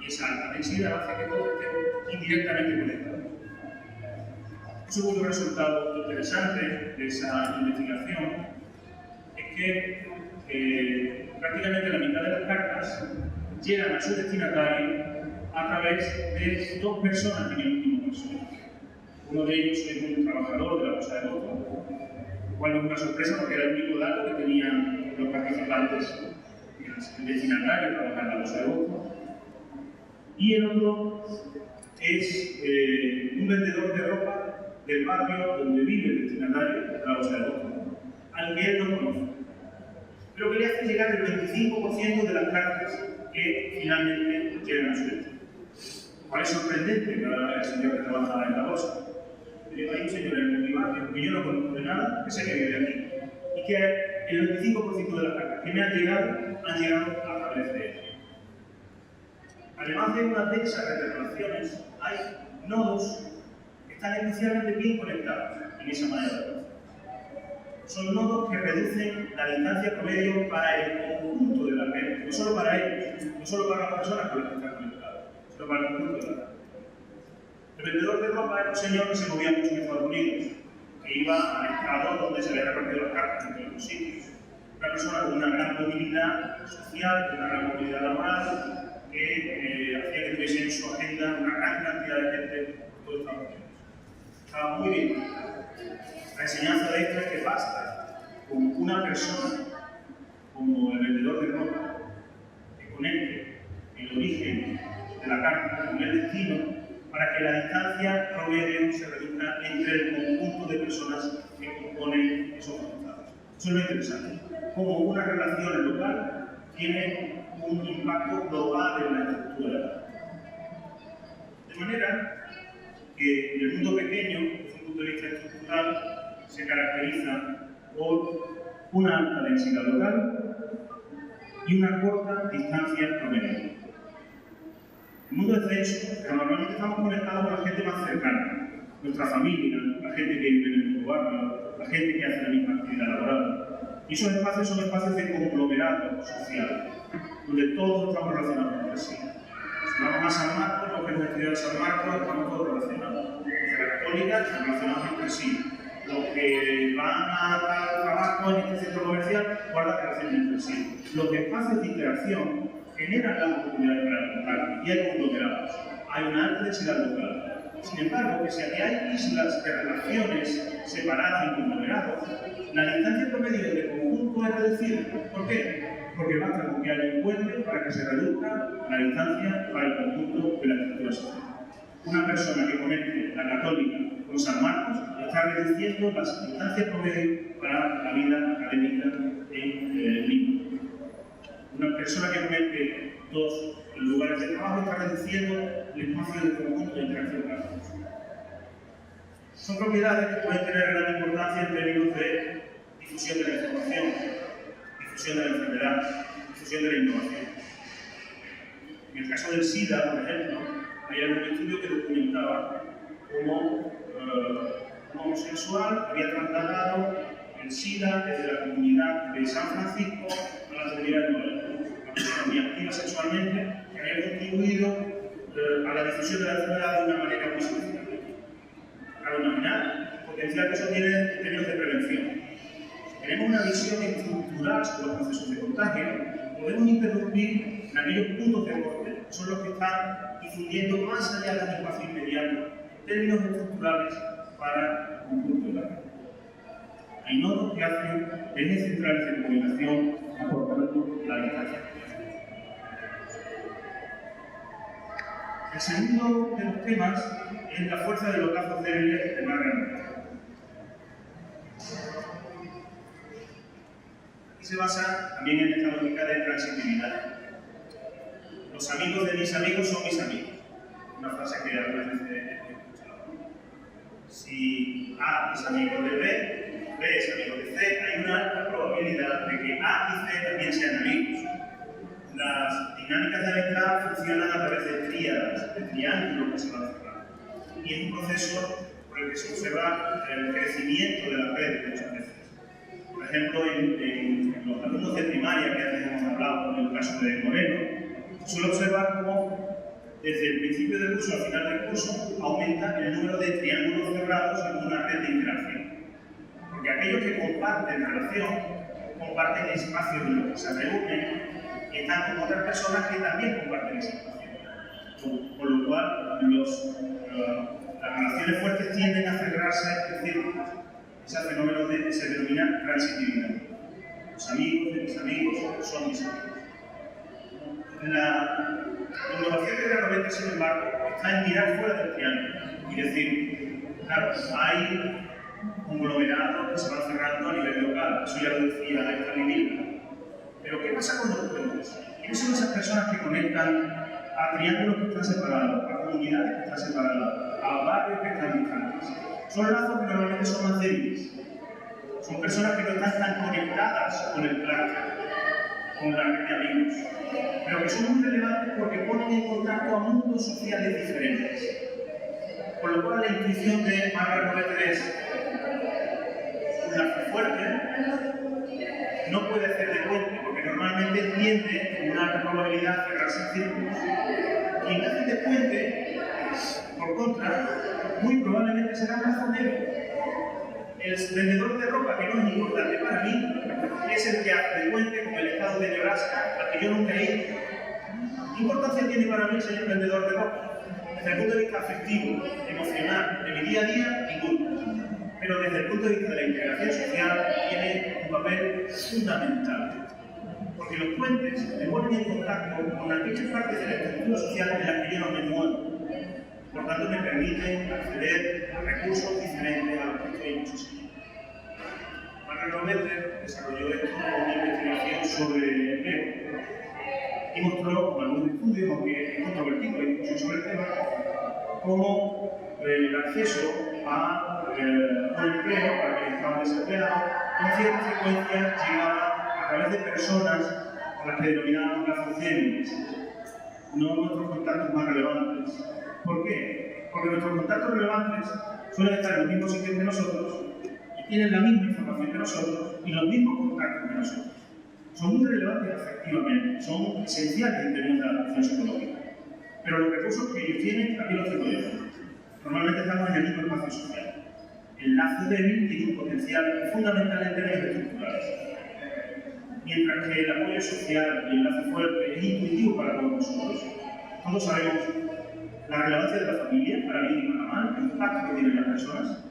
y esa alta densidad hace que todos estén indirectamente conectados. Un segundo resultado interesante de esa investigación es que prácticamente la mitad de las cartas llegan a su destinatario a través de 2 personas en el último caso. Uno de ellos es un trabajador de la bolsa de Boston, lo cual no es una sorpresa porque era el único dato que tenían los participantes, el destinatario trabajar en la bolsa de Boston. Y el otro es un vendedor de ropa del barrio donde vive el destinatario de la bolsa de Boston, al que él no conoce, pero que le hace llegar el 25% de las cartas que finalmente llegan a su destino. ¿Cuál es sorprendente para el señor que trabaja en la bolsa? Hay un señor en mi barrio que yo no conozco de nada, que sé que vive aquí, y que el 25% de las cartas que me han llegado a través de él. Además de una densa red de relaciones, hay nodos que están especialmente bien conectados en esa malla de relaciones. Son nodos que reducen la distancia promedio para el conjunto de la red, no solo para ellos, no solo para las personas con las que están conectadas, sino para el conjunto de la red. El vendedor de ropa era un señor que se movía mucho en Estados Unidos, que iba al estado donde se habían repartido las cartas entre los sitios. Una persona con una gran movilidad social, con una gran movilidad laboral, que hacía que tuviese en su agenda una gran cantidad de gente de todo Estados Unidos. Estaba muy bien conectado. La enseñanza de esto es que basta con una persona, como el vendedor de ropa, que conecte el origen de la carta con el destino, para que la distancia promedio se reduzca entre el conjunto de personas que componen esos resultados. Eso es lo interesante. Como una relación local tiene un impacto global en la estructura estructura de la. De manera que el mundo pequeño, desde un punto de vista estructural, se caracteriza por una alta densidad local y una corta distancia promedio. El mundo es denso, pero normalmente estamos conectados con la gente más cercana, nuestra familia, la gente que vive en el mismo barrio, la gente que hace la misma actividad laboral. Y esos espacios son espacios de conglomerado social, donde todos estamos relacionados entre sí. Si vamos a San Marcos, los que hemos estudiado en San Marcos, estamos todos relacionados. Los de la Católica están relacionados entre sí. Los que van a dar trabajo en este centro comercial guardan relaciones entre sí. Los espacios de interacción generan las oportunidades para el contacto y hay conglomerados. Hay una alta densidad local. Sin embargo, pese a que hay islas de relaciones separadas en conglomerados, la distancia promedio de conjunto es reducida. ¿Por qué? Porque basta con que haya un puente para que se reduzca la distancia para el conjunto de la estructura social. Una persona que conecte la Católica con San Marcos está reduciendo las distancias promedio para la vida académica en Lima. Una persona que conecte dos lugares de trabajo está reduciendo el espacio de conjunto de interacción para todos. Son propiedades que pueden tener gran importancia en términos de difusión de la información, difusión de la enfermedad, difusión de la innovación. En el caso del SIDA, por ejemplo, hay algún estudio que documentaba cómo un homosexual había trasladado el SIDA desde la comunidad de San Francisco a la comunidad de Nueva York. Una persona muy activa sexualmente que había contribuido a la difusión de la enfermedad de una manera muy significativa. Cabe imaginar el potencial que eso tiene en términos de prevención. Si tenemos una visión estructural sobre los procesos de contagio, podemos interrumpir en aquellos puntos de corte, que son los que están difundiendo más allá del espacio inmediato, términos estructurales para el conjunto de la red. Hay nodos que hacen ejes centrales de comunicación acortando la distancia. El segundo de los temas es la fuerza de los lazos débiles de Margaret Mead. Aquí se basa también en esta lógica de transitividad. Los amigos de mis amigos son mis amigos. Una frase que algunas veces he escuchado. Si A es amigo de B, B es amigo de C, hay una alta probabilidad de que A y C también sean amigos. Las dinámicas de amistad funcionan a través de tríadas, de triángulos que se van cerrando. Y es un proceso por el que se observa el crecimiento de la red muchas veces. Por ejemplo, en los alumnos de primaria que antes hemos hablado, en el caso de Moreno, se suele observar cómo desde el principio del curso al final del curso aumenta el número de triángulos cerrados en una red de interacción. Porque aquellos que comparten relación, comparten espacios en los que se reúnen y están con otras personas que también comparten ese espacio. Por lo cual, las relaciones fuertes tienden a cerrarse en círculos. Ese fenómeno se denomina transitividad. Los amigos de mis amigos son mis amigos. La innovación que realmente, sin embargo, está en mirar fuera del triángulo y decir, claro, hay conglomerados que se van cerrando a nivel local, eso ya lo decía esta vivienda. Pero ¿qué pasa con los puentes? ¿Quiénes son esas personas que conectan a triángulos que están separados, a comunidades que están separadas, a barrios que están distantes? Son lazos que normalmente son más débiles. Son personas que no están tan conectadas con el plan, con la red de amigos, pero que son muy relevantes porque ponen en contacto a mundos sociales diferentes. Con lo cual la intuición de Margaret Mead es un lazo fuerte, no puede hacer de puente porque normalmente tiende con una alta probabilidad a cerrarse en círculos. Y en hace de puente, por contra, muy probablemente será un lazo débil. El vendedor de ropa, que no es importante para mí, es el que hace de puente con el estado de Nebraska, al que yo nunca he ido. ¿Qué importancia tiene para mí ser el vendedor de ropa? Desde el punto de vista afectivo, emocional, de mi día a día, ninguno. Pero desde el punto de vista de la integración social, tiene un papel fundamental. Porque los puentes me ponen en contacto con aquellas partes de la estructura social en las que yo no me muevo. Por tanto, me permiten acceder a recursos diferentes a los que estoy muchísimo. Margaret Mead desarrolló esto con una investigación sobre empleo. y mostró con algunos estudios, aunque es controvertido, hay discusión sobre el tema, cómo el acceso a un empleo para quienes estaban desempleados con cierta frecuencia llegaba a través de personas a las que denominaban lazos débiles, no nuestros contactos más relevantes. ¿Por qué? Porque nuestros contactos relevantes suelen estar en los mismos sitios que nosotros y tienen la misma información que nosotros y los mismos contactos que nosotros. Son muy relevantes efectivamente, son esenciales en términos de adaptación psicológica. Pero los recursos que ellos tienen también los tengo yo. Normalmente estamos en el mismo espacio social. El lazo débil tiene un potencial fundamental en términos estructurales. Mientras que el apoyo social y el lazo fuerte es intuitivo para todos nosotros. Todos sabemos la relevancia de la familia, para bien y para mal, el impacto que tienen las personas.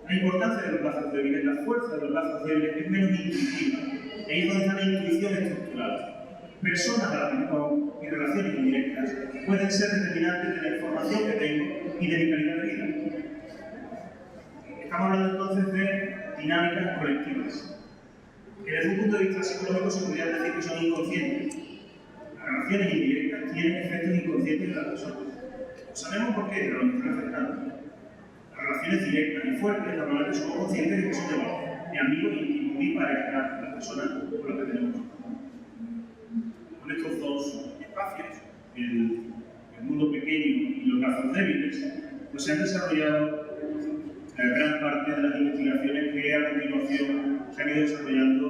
La importancia de los lazos débiles, la fuerza de los lazos débiles es menos intuitiva. Ahí es donde está la intuición estructural. Personas a las que tengo y relaciones indirectas pueden ser determinantes de la información que tengo y de mi calidad de vida. Estamos hablando entonces de dinámicas colectivas, que desde un punto de vista psicológico se podría decir que son inconscientes. Las relaciones indirectas tienen efectos inconscientes en las personas. ¿Sabemos por qué? Pero nos están afectando. Las relaciones directas y fuertes normalmente somos conscientes de que son de amigos y mi pareja, las personas con las que tenemos. Con estos dos espacios, el mundo pequeño y los lazos débiles, pues se han desarrollado gran parte de las investigaciones que a continuación se han ido desarrollando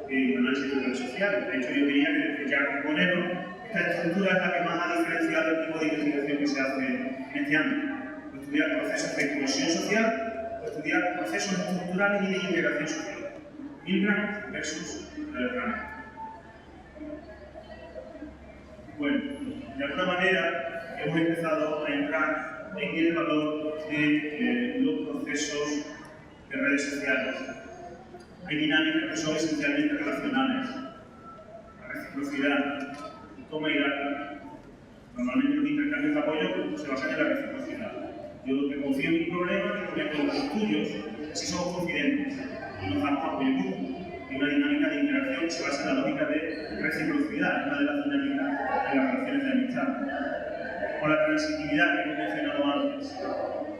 en análisis de redes sociales. De hecho, yo diría que desde Jacques Monero, esta estructura es la que más ha diferenciado el tipo de investigación que se hace en este ámbito. Estudiar procesos de cohesión social, estudiar procesos estructurales y de integración social. Milgram versus Milgram. Bueno, de alguna manera hemos empezado a entrar en el valor de los procesos de redes sociales. Hay dinámicas que son esencialmente relacionales. La reciprocidad, toma y daca. Normalmente los intercambios de apoyo se basan en la reciprocidad. Yo te confío en mi problema y tú me cuentas los tuyos, así somos confidentes y nos damos apoyo mutuo. Y una dinámica de interacción que se basa en la lógica de reciprocidad, es una de las dinámicas de las relaciones de amistad. O la transitividad que he mencionado antes.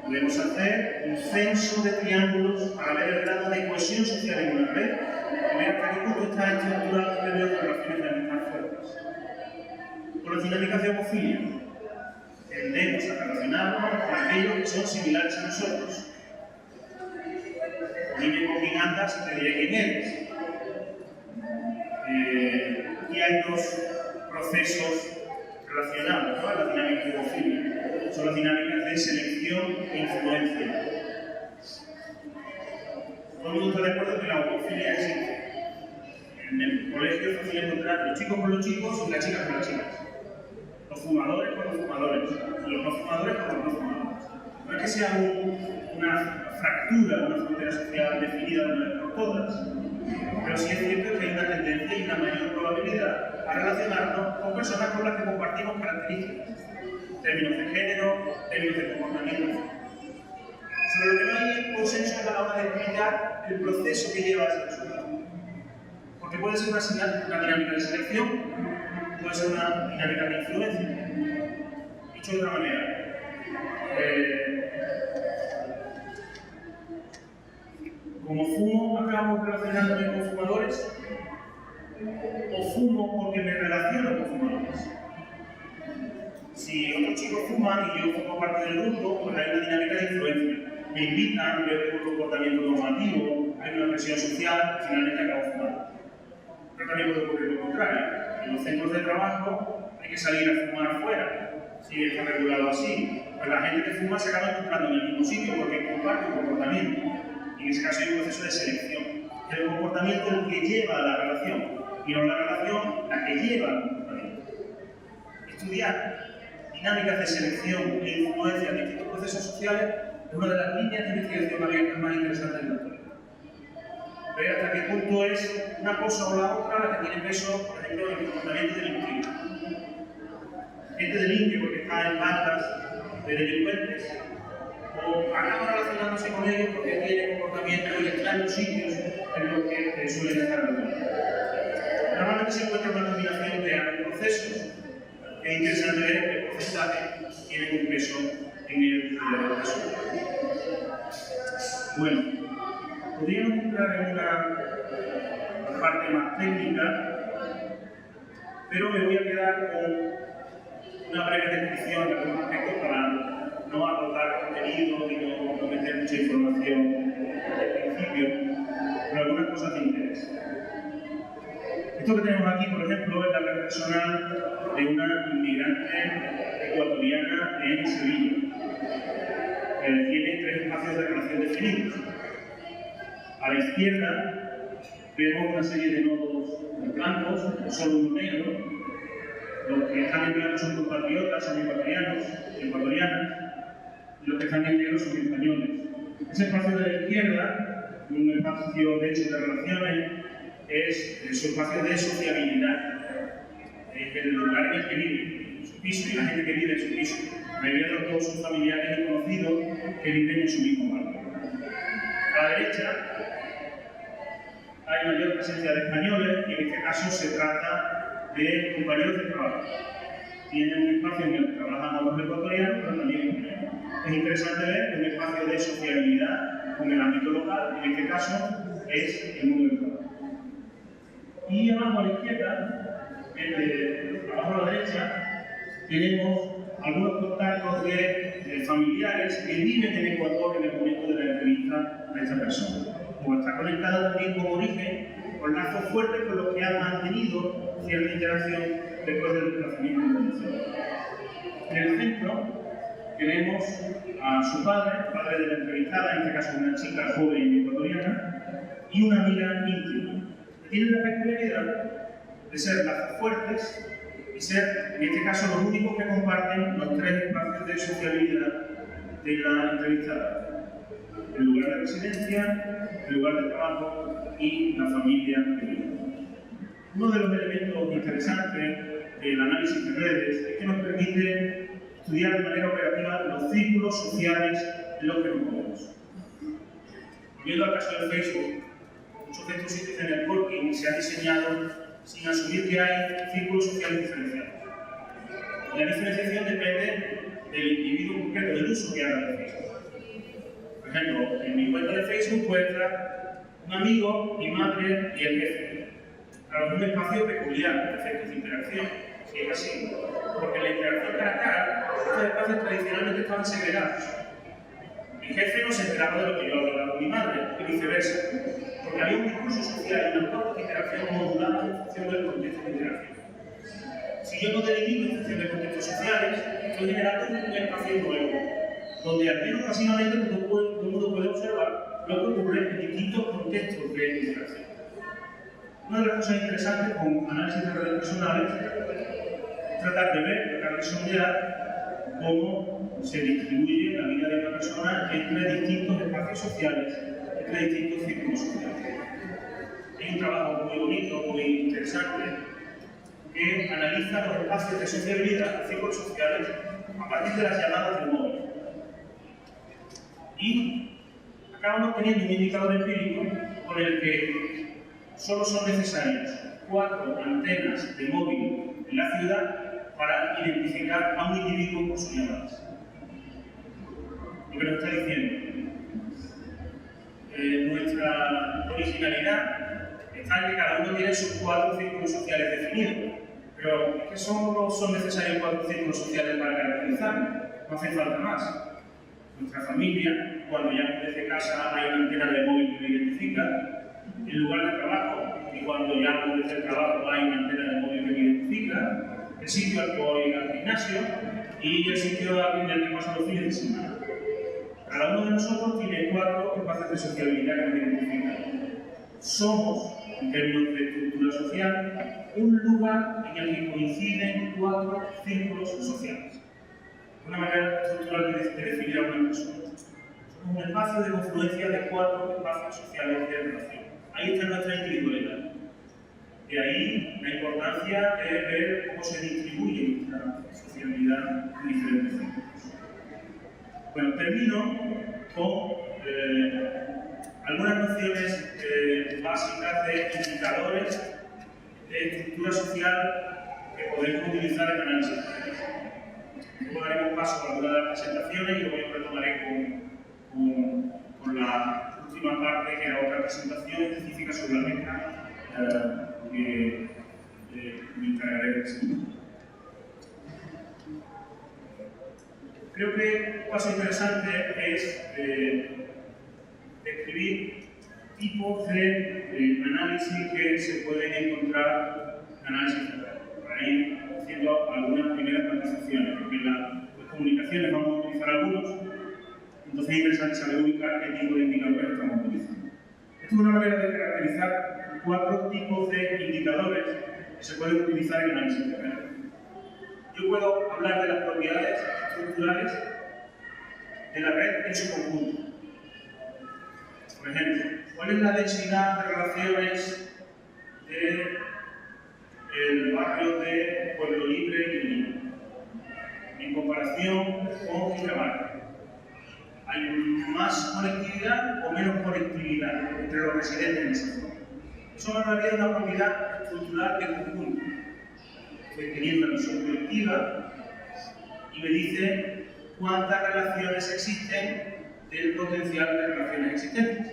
Podemos hacer un censo de triángulos para ver el grado de cohesión social en una red y ver hasta qué punto está estructurado en términos de relaciones de amistad fuertes. Con las dinámicas de homofilia, tendemos a relacionarnos con aquellos que son similares a nosotros. Dime con quién andas y te diré quién eres. Y hay dos procesos relacionados, ¿no? Las dinámicas de homofilia. Son las dinámicas de selección e influencia. Todo el mundo está de acuerdo que la homofilia existe. En el colegio es fácil encontrar los chicos con los chicos y las chicas con las chicas. Los fumadores con los fumadores, los no fumadores con los no fumadores. No es que sea una fractura, una frontera social definida de una vez por todas, pero sí es cierto que hay una tendencia y una mayor probabilidad a relacionarnos con personas con las que compartimos características, términos de género, términos de comportamiento. Sobre lo que no hay consenso es a la hora de explicar el proceso que lleva a ese resultado. Porque puede ser una dinámica de selección, puede ser una dinámica de influencia. Dicho de otra manera, como fumo, acabo relacionándome con fumadores, o fumo porque me relaciono con fumadores. Si otros chicos fuman y yo formo parte del grupo, pues hay una dinámica de influencia. Me invitan, veo un comportamiento normativo, hay una presión social, finalmente acabo fumando. Pero también puede ocurrir lo contrario. En los centros de trabajo hay que salir a fumar afuera, si está regulado así. Pues la gente que fuma se acaba encontrando en el mismo sitio porque comparte un comportamiento. Y en ese caso hay un proceso de selección. Es el comportamiento el que lleva a la relación, y no la relación la que lleva al comportamiento. Estudiar dinámicas de selección e influencia de distintos procesos sociales es una de las líneas de investigación abiertas más interesantes del doctorado. Ver hasta qué punto es una cosa o la otra la que tiene peso, por ejemplo, en el comportamiento delictivo. Gente delinque porque está en bandas de delincuentes, o acaba relacionándose con ellos porque tiene comportamiento y está en los sitios en los que suelen estar los delincuentes. básicamente se encuentra una combinación de ambos procesos. Es interesante ver que el porcentaje tiene un peso en el proceso. Bueno, podríamos entrar en una parte más técnica, pero me voy a quedar con una breve descripción de algunos aspectos para no agotar contenido y no meter mucha información al principio, pero algunas cosas de interés. Esto que tenemos aquí, por ejemplo, es la red personal de una inmigrante ecuatoriana en Sevilla. Tiene 3 espacios de relación definidos. A la izquierda vemos una serie de nodos blancos, solo uno negro. Los que están en blanco son compatriotas, son ecuatorianas, y los que están en negro son españoles. Ese espacio de la izquierda, un espacio de hecho de relaciones, es su espacio de sociabilidad. Es el lugar en el que vive, su piso, y la gente que vive en su piso. La mayoría de todos sus familiares y conocidos que viven en su mismo barrio. A la derecha hay mayor presencia de españoles, y en este caso se trata de compañeros de trabajo. Tienen un espacio en el que trabajan los ecuatorianos, pero también españoles. Es interesante ver un espacio de sociabilidad con el ámbito local, en este caso es el mundo del trabajo. Y abajo a la izquierda, abajo a la derecha, tenemos algunos contactos de familiares que viven en Ecuador en el momento de la entrevista de esta persona. Como está conectada también con origen, con lazos fuertes con los que han mantenido cierta interacción después del desplazamiento internacional. En el centro tenemos a su padre de la entrevistada, en este caso una chica joven ecuatoriana, y una amiga íntima. Tienen la peculiaridad de ser lazos fuertes y ser, en este caso, los únicos que comparten los 3 espacios de sociabilidad de la entrevistada: el lugar de residencia, el lugar de trabajo y la familia que vive. Uno de los elementos interesantes del análisis de redes es que nos permite estudiar de manera operativa los círculos sociales en los que nos movemos. Volviendo al caso de Facebook, muchos de estos sitios de networking se han diseñado sin asumir que hay círculos sociales diferenciados. La diferenciación depende del individuo concreto, del uso que haga de Facebook. Por ejemplo, en mi cuenta de Facebook puede estar un amigo, mi madre y el jefe. Claro, es un espacio peculiar de efectos de interacción, si es así. Porque la interacción cara a cara, estos espacios tradicionalmente estaban segregados. Mi jefe no se enteraba de lo que yo hablaba con mi madre, y viceversa. Porque había un discurso social y una pauta de interacción modulada en función del contexto de interacción. Si yo no delimito en función de contextos sociales, estoy generando un espacio nuevo, donde al menos pasivamente todo el mundo puede observar lo que ocurre en distintos contextos de interacción. Una de las cosas interesantes con análisis de redes personales es tratar de ver, tratar de sondear cómo se distribuye la vida de una persona entre distintos espacios sociales, entre distintos círculos sociales. Hay un trabajo muy bonito, muy interesante, que analiza los espacios de sociabilidad, los círculos sociales, a partir de las llamadas del móvil. Y acabamos teniendo un indicador empírico con el que solo son necesarias 4 antenas de móvil en la ciudad para identificar a un individuo por sus llamadas. Lo que nos está diciendo, nuestra originalidad está en que cada uno tiene sus 4 círculos sociales definidos. Pero es que solo son necesarios 4 círculos sociales para caracterizarnos, no hace falta más. Nuestra familia, cuando llamo desde casa, hay una antena de móvil que me identifica. El lugar de trabajo, y cuando llamo desde el trabajo, hay una antena de móvil que me identifica. El sitio al que voy al gimnasio y el sitio en el que paso los fines de semana. Cada uno de nosotros tiene 4 espacios de sociabilidad que nos identifican. Somos, en términos de estructura social, un lugar en el que coinciden 4 círculos sociales. Una manera estructural de definir a una persona. Somos un espacio de confluencia de 4 espacios sociales de relación. Ahí está nuestra individualidad. De ahí la importancia de ver cómo se distribuye nuestra sociabilidad en diferentes círculos. Bueno, termino con algunas nociones básicas de indicadores estructura social que podemos utilizar en análisis. Luego daremos paso a algunas de las presentaciones y luego yo retomaré con la última parte, que era otra presentación específica sobre la beca que me encargaré de presentar. Creo que un paso interesante es describir tipos de análisis que se pueden encontrar en análisis central. Para ir haciendo algunas primeras matizaciones, porque en las comunicaciones vamos a utilizar algunos, entonces es interesante saber ubicar qué tipo de indicadores estamos utilizando. Esto es una manera de caracterizar 4 tipos de indicadores que se pueden utilizar en análisis central. Yo puedo hablar de las propiedades estructurales de la red en su conjunto. Por ejemplo, ¿cuál es la densidad de relaciones del barrio de Pueblo Libre y Lima en comparación con Ginebra? ¿Hay más conectividad o menos conectividad entre los residentes en esa zona? Eso me hablaría de una propiedad estructural de conjunto. Estoy teniendo una visión colectiva y me dice cuántas relaciones existen del potencial de relaciones existentes.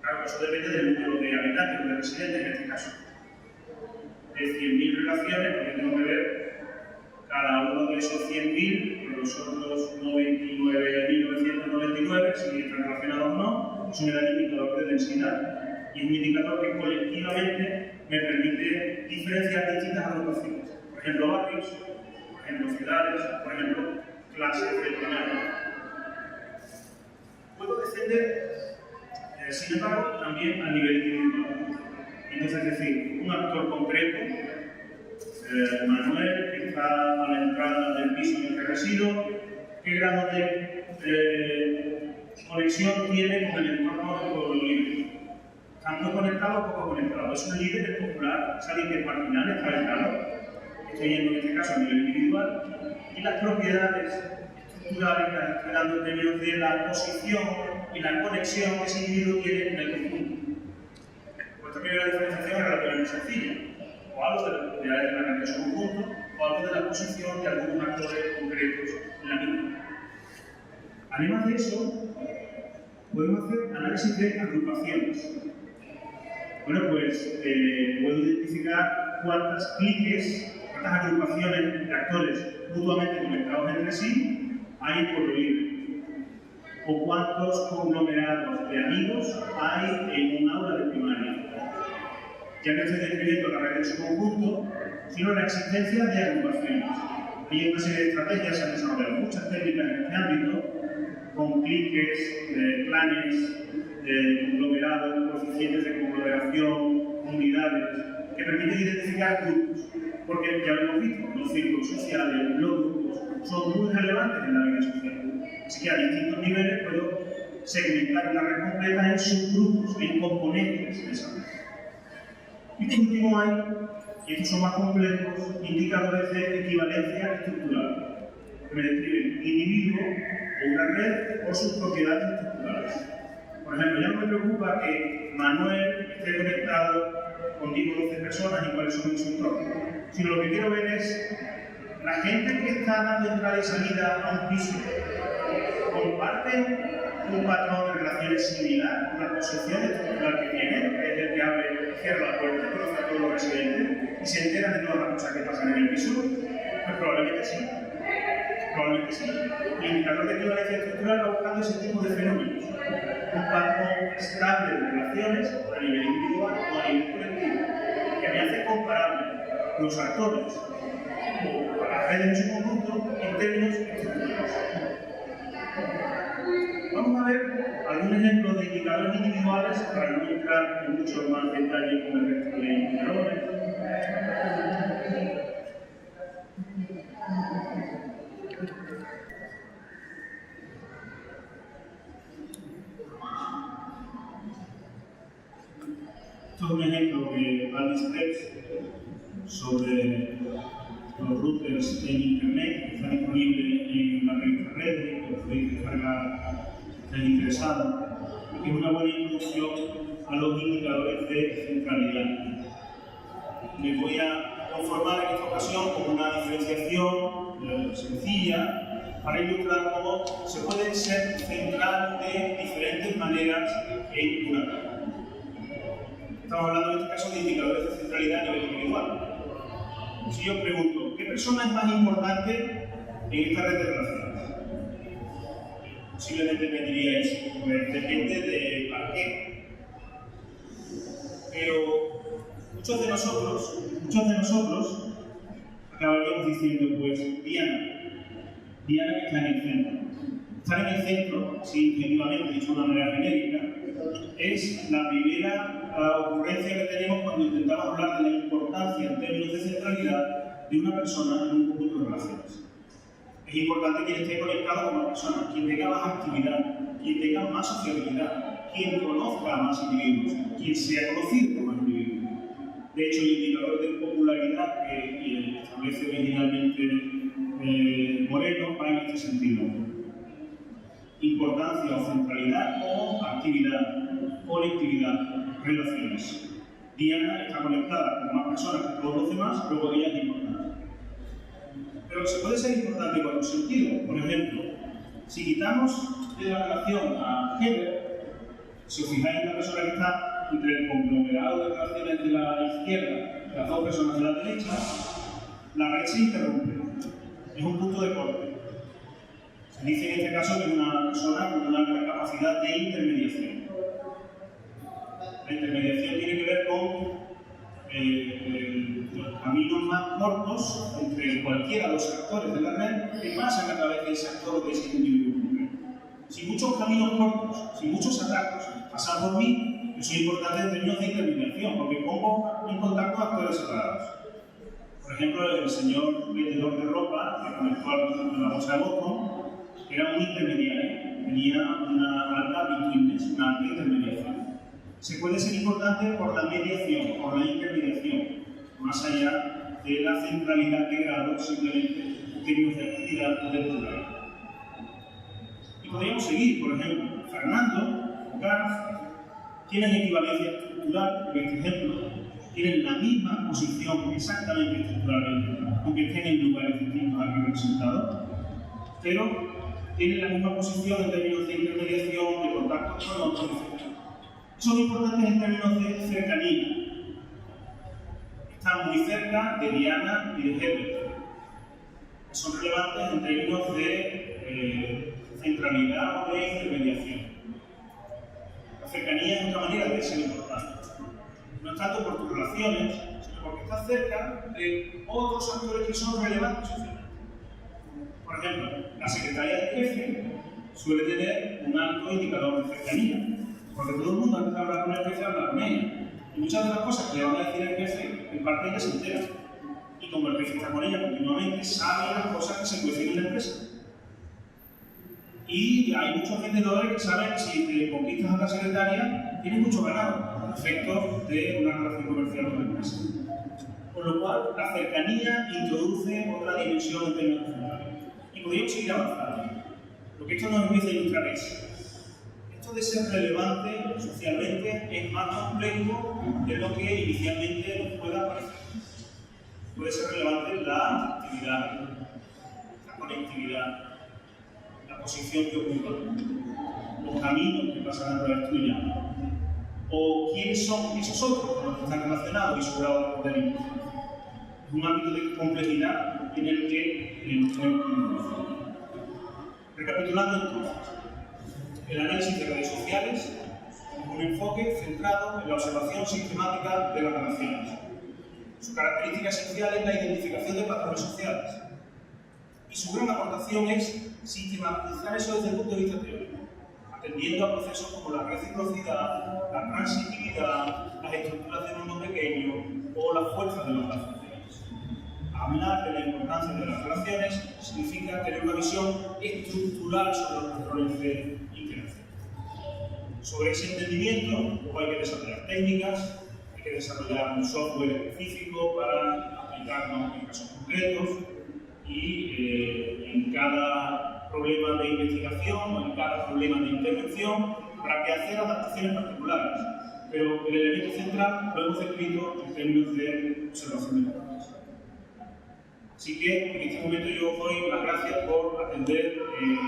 Claro, eso depende del número de habitantes o de residentes en este caso. De 100.000 relaciones, porque tengo que ver cada uno de esos 100.000 con los otros 99.999, si están relacionados o no, eso me da el indicador de densidad. Y es un indicador que colectivamente me permite diferenciar distintas agrupaciones. Por ejemplo, barrios, por ejemplo, ciudades, por ejemplo, clases de primaria. Puedo descender, sin embargo, también a nivel individual. Entonces, es decir, un actor concreto, Manuel, que está a la entrada del piso en el que resido, ¿qué grado de conexión tiene con el entorno del Pueblo Libre? ¿Están muy conectados o poco conectados? ¿Es un líder, es popular? ¿Es alguien que es marginal, está aislado? Estoy yendo en este caso a nivel individual. Y las propiedades estructurales que estoy dando en términos de la posición y la conexión que ese individuo tiene en el conjunto. Pues esta primera diferenciación es relativamente sencilla. O algo de las propiedades de la red de su conjunto, o algo de la posición de algunos actores concretos en la misma. Además de eso, podemos hacer análisis de agrupaciones. Bueno, pues puedo identificar cuántas cliques, cuántas agrupaciones de actores mutuamente conectados entre sí hay en Pueblo Libre. O cuántos conglomerados de amigos hay en un aula de primaria. Ya no estoy describiendo la red en su conjunto, sino la existencia de agrupaciones. Hay una serie de estrategias, se han desarrollado muchas técnicas en este ámbito, con cliques, planes, conglomerados, coeficientes de conglomeración, unidades, que permiten identificar grupos. Porque ya lo hemos visto, los círculos sociales, los grupos, son muy relevantes en la vida social. Así que a distintos niveles puedo segmentar una red completa en subgrupos, en componentes de esa red. Y por último hay, y estos son más complejos, indicadores de equivalencia estructural, que me describen individuo o una red por sus propiedades estructurales. Por ejemplo, ya no me preocupa que Manuel esté conectado con 10 o 12 personas y cuáles son en su entorno, sino lo que quiero ver es la gente que está dando entrada y salida a un piso comparten un patrón de relaciones similar, una posición estructural que tienen, que es el que abre y cierra la puerta, conoce a todos los residentes y se entera de todas las cosas que pasan en el piso. Pues probablemente sí. Probablemente sí. El indicador de equivalencia estructural va buscando ese tipo de fenómenos. Un patrón estable de relaciones a nivel individual o a nivel colectivo, que me hace comparable los actores o las redes en su conjunto en términos estructurales. Vamos a ver algún ejemplo de indicadores individuales para no entrar en mucho más detalle con el resto de indicadores. Esto es un ejemplo de Balance Steps sobre los routers en Internet que están disponibles en la revista Red, que podéis descargar si estáis interesados, que es una buena introducción a los indicadores de centralidad. Me voy a conformar en esta ocasión con una diferenciación sencilla para ilustrar cómo se puede ser central de diferentes maneras en una red. Estamos hablando en este caso de indicadores de centralidad a nivel individual. Si yo pregunto, ¿qué persona es más importante en esta red de relaciones? Posiblemente me diríais, pues depende de para qué. Pero muchos de nosotros acabaríamos diciendo, pues Diana que está en el centro. Estar en el centro, si objetivamente dicho de una manera genérica, es la primera ocurrencia que tenemos cuando intentamos hablar de la importancia en términos de centralidad de una persona en un conjunto de relaciones. Es importante quien esté conectado con una persona, quien tenga más actividad, quien tenga más sociabilidad, quien conozca a más individuos, quien sea conocido por más individuos. De hecho, el indicador de popularidad que establece originalmente Moreno va en este sentido. Importancia o centralidad como actividad, conectividad, relaciones. Diana está conectada con más personas que todos los demás, luego ella es importante. Pero se puede ser importante con un sentido. Por ejemplo, si quitamos de la relación a Heber, si os fijáis en la persona que está entre el conglomerado de relaciones de la izquierda y las dos personas de la derecha, la red se interrumpe. Es un punto de corte. Se dice en este caso que es una persona con una gran capacidad de intermediación. La intermediación tiene que ver con los caminos más cortos entre cualquiera de los actores de la red que pasan a través de ese actor o de ese individuo concreto. Si muchos caminos cortos, si muchos atajos pasan por mí, eso es importante en términos de intermediación, porque pongo en contacto a actores separados. Por ejemplo, el señor vendedor de ropa que conectó a la bolsa de Boston era un intermediario, tenía una alta betweenness, una alta intermediación. Se puede ser importante por la mediación, por la intermediación, más allá de la centralidad de grado, simplemente en términos de actividad o de pluralidad. Y podríamos seguir, por ejemplo, Fernando o Garth tienen equivalencia estructural, en este ejemplo, tienen la misma posición exactamente estructuralmente, aunque estén en lugares distintos aquí representados, pero tienen la misma posición en términos de intermediación, de contacto con otros, etc. Son importantes en términos de cercanía. Están muy cerca de Diana y de Heber. Son relevantes en términos de centralidad o de intermediación. La cercanía es otra manera de ser importante. No es tanto por tus relaciones, sino porque estás cerca de otros actores que son relevantes socialmente. Por ejemplo, la secretaria del jefe suele tener un alto indicador de cercanía, porque todo el mundo antes de hablar con el jefe habla con ella. Y muchas de las cosas que le van a decir al jefe, en parte ella se entera. Y como el jefe está con ella continuamente, sabe las cosas que se cuecen en la empresa. Y hay muchos vendedores que saben que si te conquistas a la secretaria, tienes mucho ganado, a efectos de una relación comercial con la empresa. Con lo cual, la cercanía introduce otra dimensión en términos de centralidad. Y podríamos seguir avanzando. Lo que esto nos empieza a ilustrar es esto de ser relevante socialmente es más complejo de lo que inicialmente nos pueda parecer. Puede ser relevante la actividad, la conectividad, la posición que ocupa, los caminos que pasan a través tuya, o quiénes son esos otros con los que están relacionados y su grado de poder. Es un ámbito de complejidad en el que nos tenemos que involucrar. Recapitulando entonces, el análisis de redes sociales es un enfoque centrado en la observación sistemática de las relaciones. Su característica esencial es la identificación de patrones sociales. Y su gran aportación es sistematizar eso desde el punto de vista teórico, atendiendo a procesos como la reciprocidad, la transitividad, las estructuras de mundo pequeño o la fuerza de los lazos. Hablar de la importancia de las relaciones significa tener una visión estructural sobre los patrones de interacción. Sobre ese entendimiento, hay que desarrollar técnicas, hay que desarrollar un software específico para aplicarlo en casos concretos y en cada problema de investigación o en cada problema de intervención para que hacer adaptaciones particulares. pero el elemento central lo hemos descrito en términos de observación de datos. Así que en este momento yo os doy las gracias por atender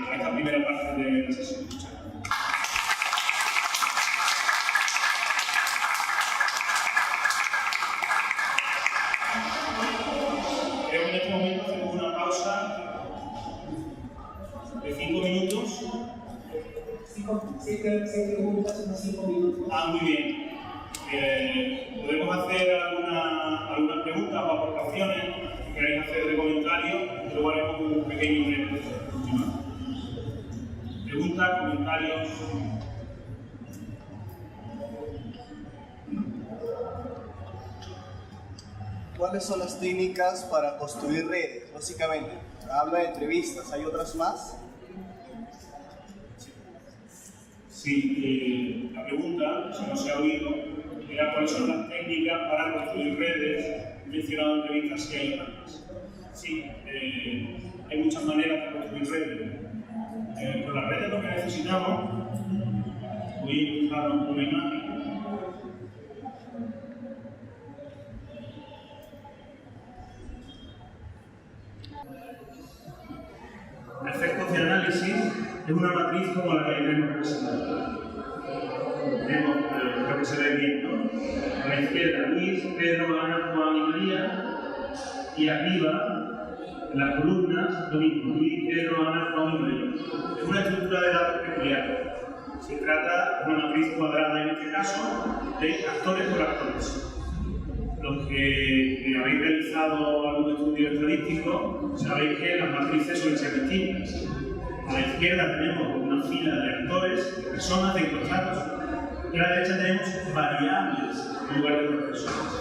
a esta primera parte de la sesión. Muchas gracias. Creo que en este momento hacemos una pausa de 5 minutos. 7 preguntas en 5 minutos. Ah, muy bien. Podemos hacer algunas preguntas o aportaciones que queráis hacer de comentarios y luego haremos un pequeño breve. Preguntas, comentarios. ¿Cuáles son las técnicas para construir redes? Básicamente, habla de entrevistas, ¿hay otras más? Sí, la pregunta, si no se ha oído, era cuáles son las técnicas para construir redes. He mencionado entrevistas si hay otras más. Sí, hay muchas maneras de construir redes. Con las redes lo que necesitamos, voy a usar una imagen. Efectos de análisis es una matriz como la que tenemos representada. Tenemos, creo que se ve bien, ¿no? A la izquierda, Luis, Pedro, Ana, Juan y María. Y arriba, en las columnas, lo mismo, Luis, Pedro, Ana, Juan y María. Es una estructura de datos peculiar. Se trata de una matriz cuadrada en este caso, de actores por actores. Los que habéis realizado algún estudio estadístico, sabéis que las matrices suelen ser distintas. A la izquierda tenemos una fila de actores, de personas, de encuestados, y a la derecha tenemos variables en lugar de otras personas.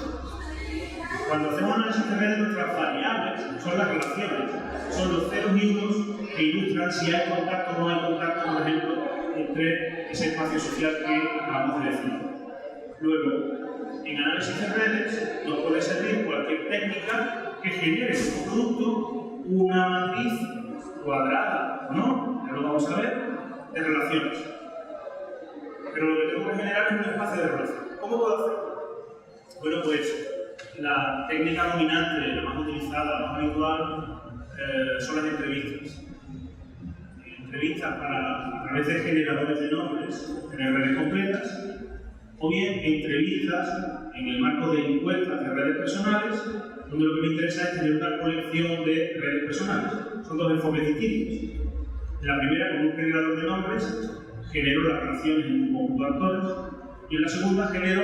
Cuando hacemos análisis de redes, nuestras variables son las relaciones, son los ceros y unos que ilustran si hay contacto o no hay contacto, por ejemplo, entre ese espacio social que acabamos de definir. Luego, en análisis de redes nos puede servir cualquier técnica que genere como producto una matriz cuadrada, ¿no? Ya lo vamos a ver, de relaciones. Pero lo que tengo que generar es un espacio de relación. ¿Cómo puedo hacerlo? Bueno, pues la técnica dominante, la más utilizada, la más habitual, son las entrevistas. Entrevistas a través de generadores de nombres, tener redes completas, o bien entrevistas en el marco de encuestas de redes personales, donde lo que me interesa es tener una colección de redes personales. Son dos enfoques distintos. En la primera, con un generador de nombres, genero las relaciones en un conjunto de actores, y en la segunda genero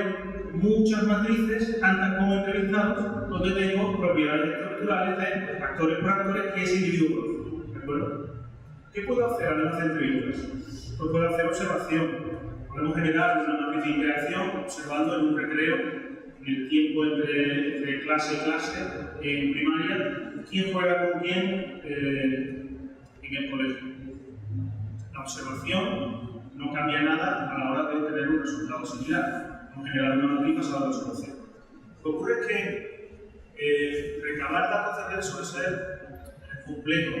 muchas matrices, tantas como entrevistados, donde tengo propiedades estructurales de actores por actores que ese individuo conoce. ¿De acuerdo? ¿Qué puedo hacer además de entrevistas? Pues puedo hacer observación. Podemos generar una matriz de interacción observando en un recreo, en el tiempo entre clase y clase, en primaria, quién juega con quién en el colegio. La observación no cambia nada a la hora de tener un resultado similar. Vamos a generar una matriz basada en la observación. Lo que ocurre es que recabar datos de redes suele ser complejo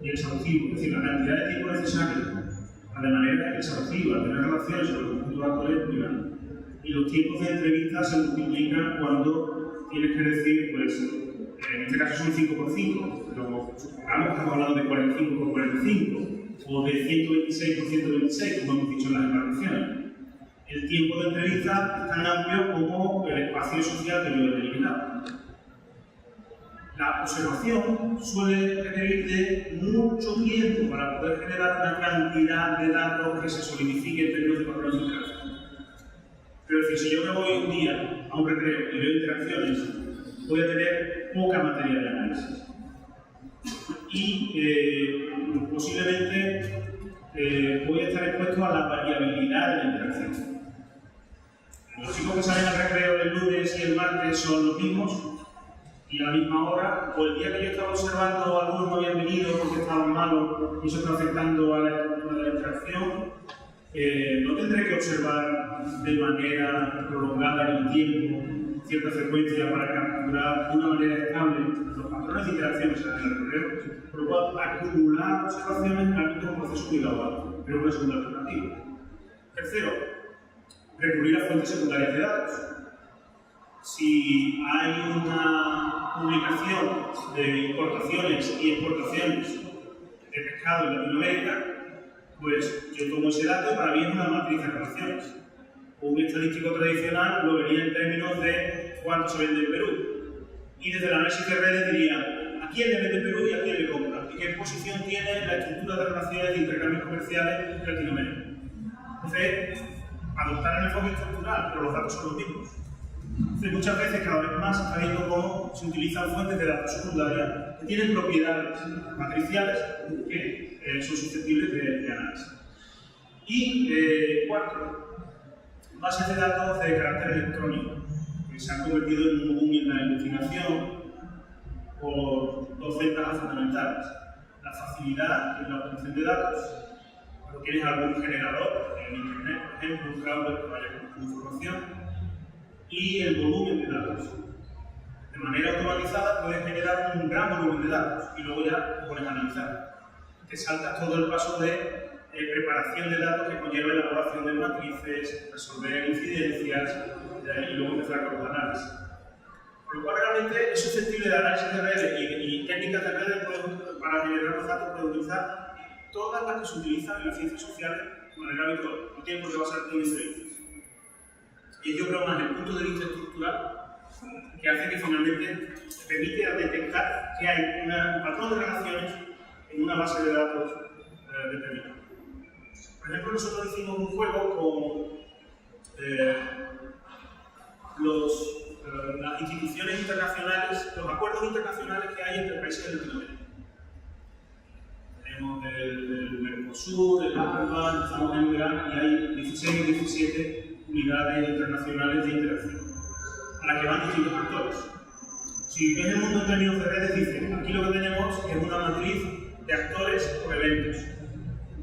y exhaustivo, es decir, la cantidad de tiempo necesario de manera exhaustiva, tener relaciones sobre el conjunto de actores muy grande. Y los tiempos de entrevista se multiplican cuando tienes que decir, pues, en este caso son 5 por 5, pero supongamos que estamos hablando de 45 por 45, o de 126 por 126, como hemos dicho en las evaluaciones. El tiempo de entrevista es tan amplio como el espacio social que yo he delimitado. La observación suele requerir de mucho tiempo para poder generar una cantidad de datos que se solidifique en términos de patrones de interacción. Pero es decir, si yo me voy un día a un recreo y veo interacciones, voy a tener poca materia de análisis. Y posiblemente voy a estar expuesto a la variabilidad de la interacción. Los chicos que salen al recreo el lunes y el martes son los mismos, y a la misma hora, o el día que yo estaba observando, algunos no habían venido porque estaban malos y eso está afectando a la estructura de la interacción, no tendré que observar de manera prolongada en el tiempo cierta frecuencia para capturar de una manera estable los patrones de interacciones en el recreo, por lo cual acumular observaciones realmente es un proceso muy gradual, pero una segunda alternativa. Tercero, recurrir a fuentes secundarias de datos. Si hay una publicación de importaciones y exportaciones de pescado en Latinoamérica, pues yo tomo ese dato y para mí es una matriz de relaciones. Un estadístico tradicional lo vería en términos de cuánto se vende en Perú. Y desde el análisis de redes diría a quién le vende Perú y a quién le compra. Y qué posición tiene la estructura de relaciones de intercambios comerciales en Latinoamérica. Entonces, adoptar el enfoque estructural, pero los datos son los mismos. Entonces, muchas veces, cada vez más, se está viendo cómo se utilizan fuentes de datos secundarias que tienen propiedades matriciales que son susceptibles de análisis. Y cuarto, bases de datos de carácter electrónico, que se han convertido en un boom en la investigación por dos ventajas fundamentales. La facilidad en la obtención de datos, cuando tienes algún generador en Internet, por ejemplo, un cloud que vaya con información, y el volumen de datos. De manera automatizada puedes generar un gran volumen de datos y luego ya pones a analizar. Te saltas todo el paso de preparación de datos que conlleva elaboración de matrices, resolver incidencias y luego empezar con los análisis. Por lo cual realmente es susceptible de análisis de redes y técnicas de redes para generar los datos, puedes utilizar todas las que se utilizan en las ciencias sociales de manera habitual. No tiene por qué basarte en diferencias. Y yo creo más el punto de vista estructural que hace que finalmente permite detectar que hay un patrón de relaciones en una base de datos determinada. Por ejemplo, nosotros hicimos un juego con las instituciones internacionales, los acuerdos internacionales que hay entre países de Latinoamérica. Tenemos el Mercosur, el APEPA, empezamos a enumerar y hay 16 o 17 unidades internacionales de interacción, a las que van distintos actores. Si ves el mundo en términos de redes, dice, aquí lo que tenemos es una matriz de actores por eventos,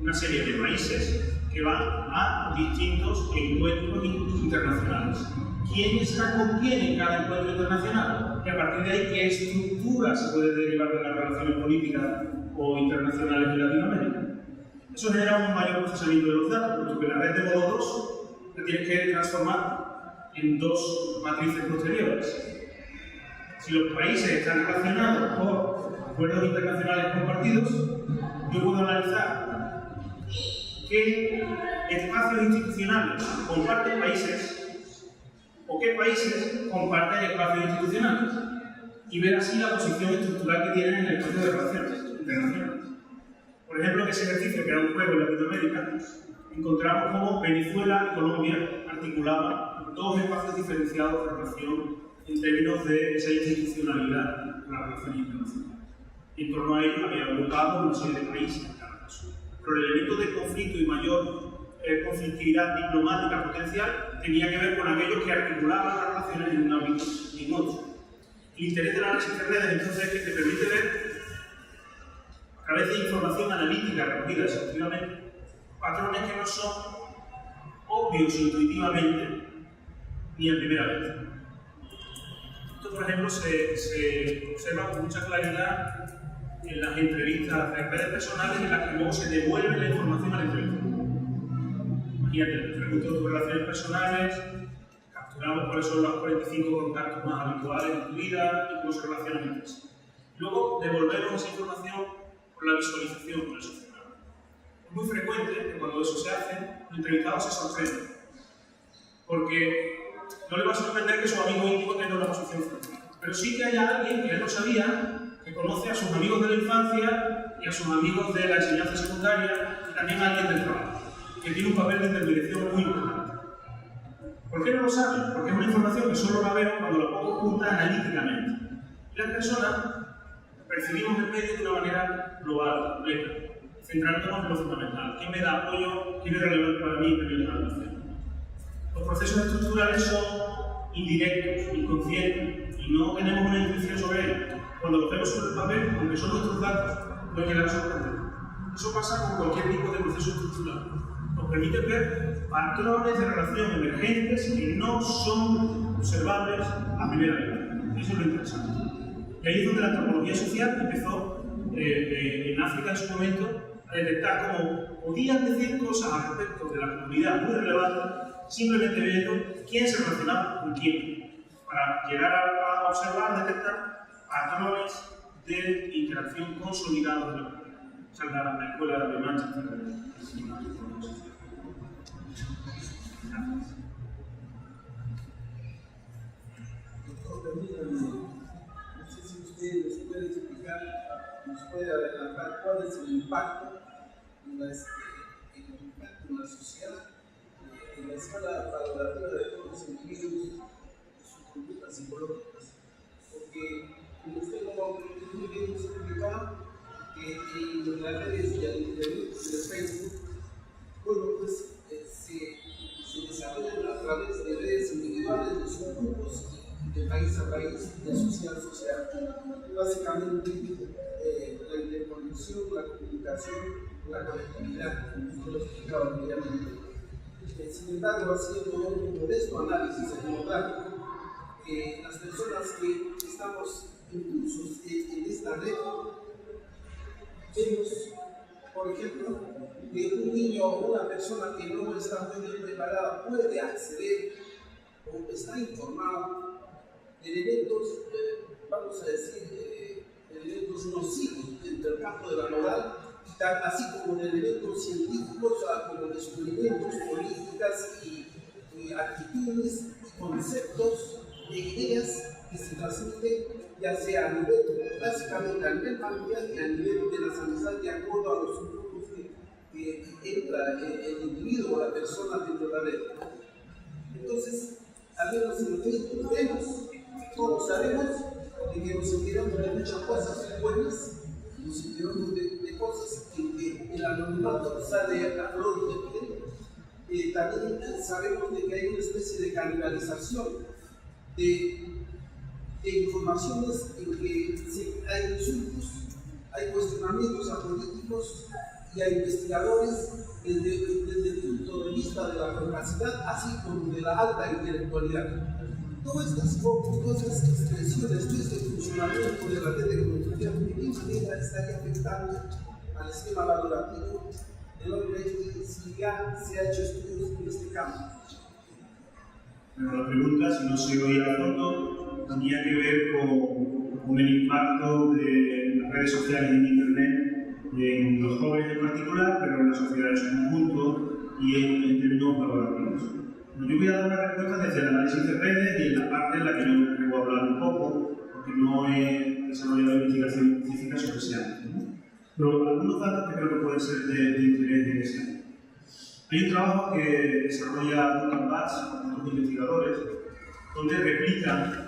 una serie de países que van a distintos encuentros internacionales. ¿Quién está con quién en cada encuentro internacional? Y a partir de ahí, ¿qué estructura se puede derivar de las relaciones políticas o internacionales en Latinoamérica? Eso genera un mayor procesamiento de los datos, porque la red de modo 2 la tienes que transformar en dos matrices posteriores. Si los países están relacionados por acuerdos internacionales compartidos, yo puedo analizar qué espacios institucionales comparten países o qué países comparten espacios institucionales y ver así la posición estructural que tienen en el espacio de relaciones internacionales. Por ejemplo, en ese ejercicio, que era un juego en Latinoamérica, encontramos cómo Venezuela y Colombia articulaban dos espacios diferenciados de relación en términos de esa institucionalidad de las relaciones internacionales. Y en torno a ello había agrupado una serie de países en cada caso. Pero el elemento de conflicto y mayor conflictividad diplomática potencial tenía que ver con aquellos que articulaban las relaciones en un ámbito y en otro. El interés del análisis de redes entonces es que te permite ver, a través de información analítica recogida exhaustivamente, patrones que no son obvios intuitivamente ni a primera vez. Esto, por ejemplo, se observa con mucha claridad en las entrevistas de redes personales en las que luego se devuelve la información al entrevistador. Imagínate, te pregunto tus relaciones personales, capturamos cuáles son los 45 contactos más habituales en tu vida y cómo se relacionan entre sí. Luego devolvemos esa información por la visualización, por el software. Es muy frecuente que cuando eso se hace, el entrevistado se sorprende, porque no le va a sorprender que su amigo íntimo tenga una posición frontal, pero sí que haya alguien que él no sabía, que conoce a sus amigos de la infancia y a sus amigos de la enseñanza secundaria y también a alguien del trabajo, que tiene un papel de intermediación muy importante. ¿Por qué no lo saben? Porque es una información que solo la veo cuando la pongo junta analíticamente. Y las personas percibimos el medio de una manera global, completa, centrándonos en lo fundamental. ¿Qué me da apoyo? ¿Qué es relevante para mí en términos de la atención? Los procesos estructurales son indirectos, inconscientes, y no tenemos una intuición sobre ellos. Cuando los vemos sobre el papel, aunque son nuestros datos, pueden llegar a sorprender. Eso pasa con cualquier tipo de proceso estructural. Nos permite ver patrones de relación emergentes que no son observables a primera vista. Eso es lo interesante. Y ahí es donde la antropología social empezó en África en su momento a detectar cómo podían decir cosas al respecto de la comunidad muy relevantes simplemente viendo quién se relacionaba con quién, para llegar a observar, detectar patrones de interacción consolidados de la comunidad. Esa es la escuela de Manchester. No sé si usted nos puede explicar, nos puede adelantar cuál es el impacto en la sociedad, en la escala valorativa de todos los individuos, de sus conductas psicológicas. Porque, como usted muy bien nos explicaba, que en las redes y en Internet, de Facebook, bueno, pues se desarrollan a través de redes individuales, de subgrupos, de país a país, de sociedad a sociedad. Básicamente, la interconexión, la comunicación, la conectividad, como usted lo explicaba previamente. Sin embargo, haciendo un modesto análisis etnográfico, las personas que estamos inclusos en esta red, vemos, por ejemplo, que un niño o una persona que no está muy bien preparada puede acceder o está informado de elementos, vamos a decir, elementos nocivos dentro del campo de la moral, así como de elementos científicos, como descubrimientos, políticas y actitudes, conceptos e ideas que se transmiten ya sea a nivel, básicamente a nivel familiar y a nivel de las amistades, de acuerdo a los grupos que entra el individuo o la persona dentro de la red. Entonces, al menos en Facebook vemos, todos sabemos de que nos enteramos de muchas cosas buenas, nos enteramos de cosas que el anonimato sale a flor de piel. También sabemos de que hay una especie de canibalización de informaciones en que hay insultos, hay cuestionamientos a políticos y a investigadores desde el punto de vista de la capacidad, así como de la alta intelectualidad. Todas estas expresiones de este funcionamiento de la red de comunicación, ¿de qué manera estaría afectando al esquema valorativo del hombre si ya se ha hecho estudios en este campo? Bueno, la pregunta, si no se oía a fondo, tenía que ver con el impacto de las redes sociales y en Internet en los jóvenes en particular, pero en la sociedad en su conjunto y en términos valorativos. Bueno, yo voy a dar una respuesta desde el análisis de redes y en la parte en la que yo me atrevo a hablar un poco, porque no he desarrollado investigación específica sobre ese ámbito, ¿no? Pero algunos datos que creo que pueden ser de interés en ese ámbito. Hay un trabajo que desarrolla Duncan Batts con otros investigadores, donde replican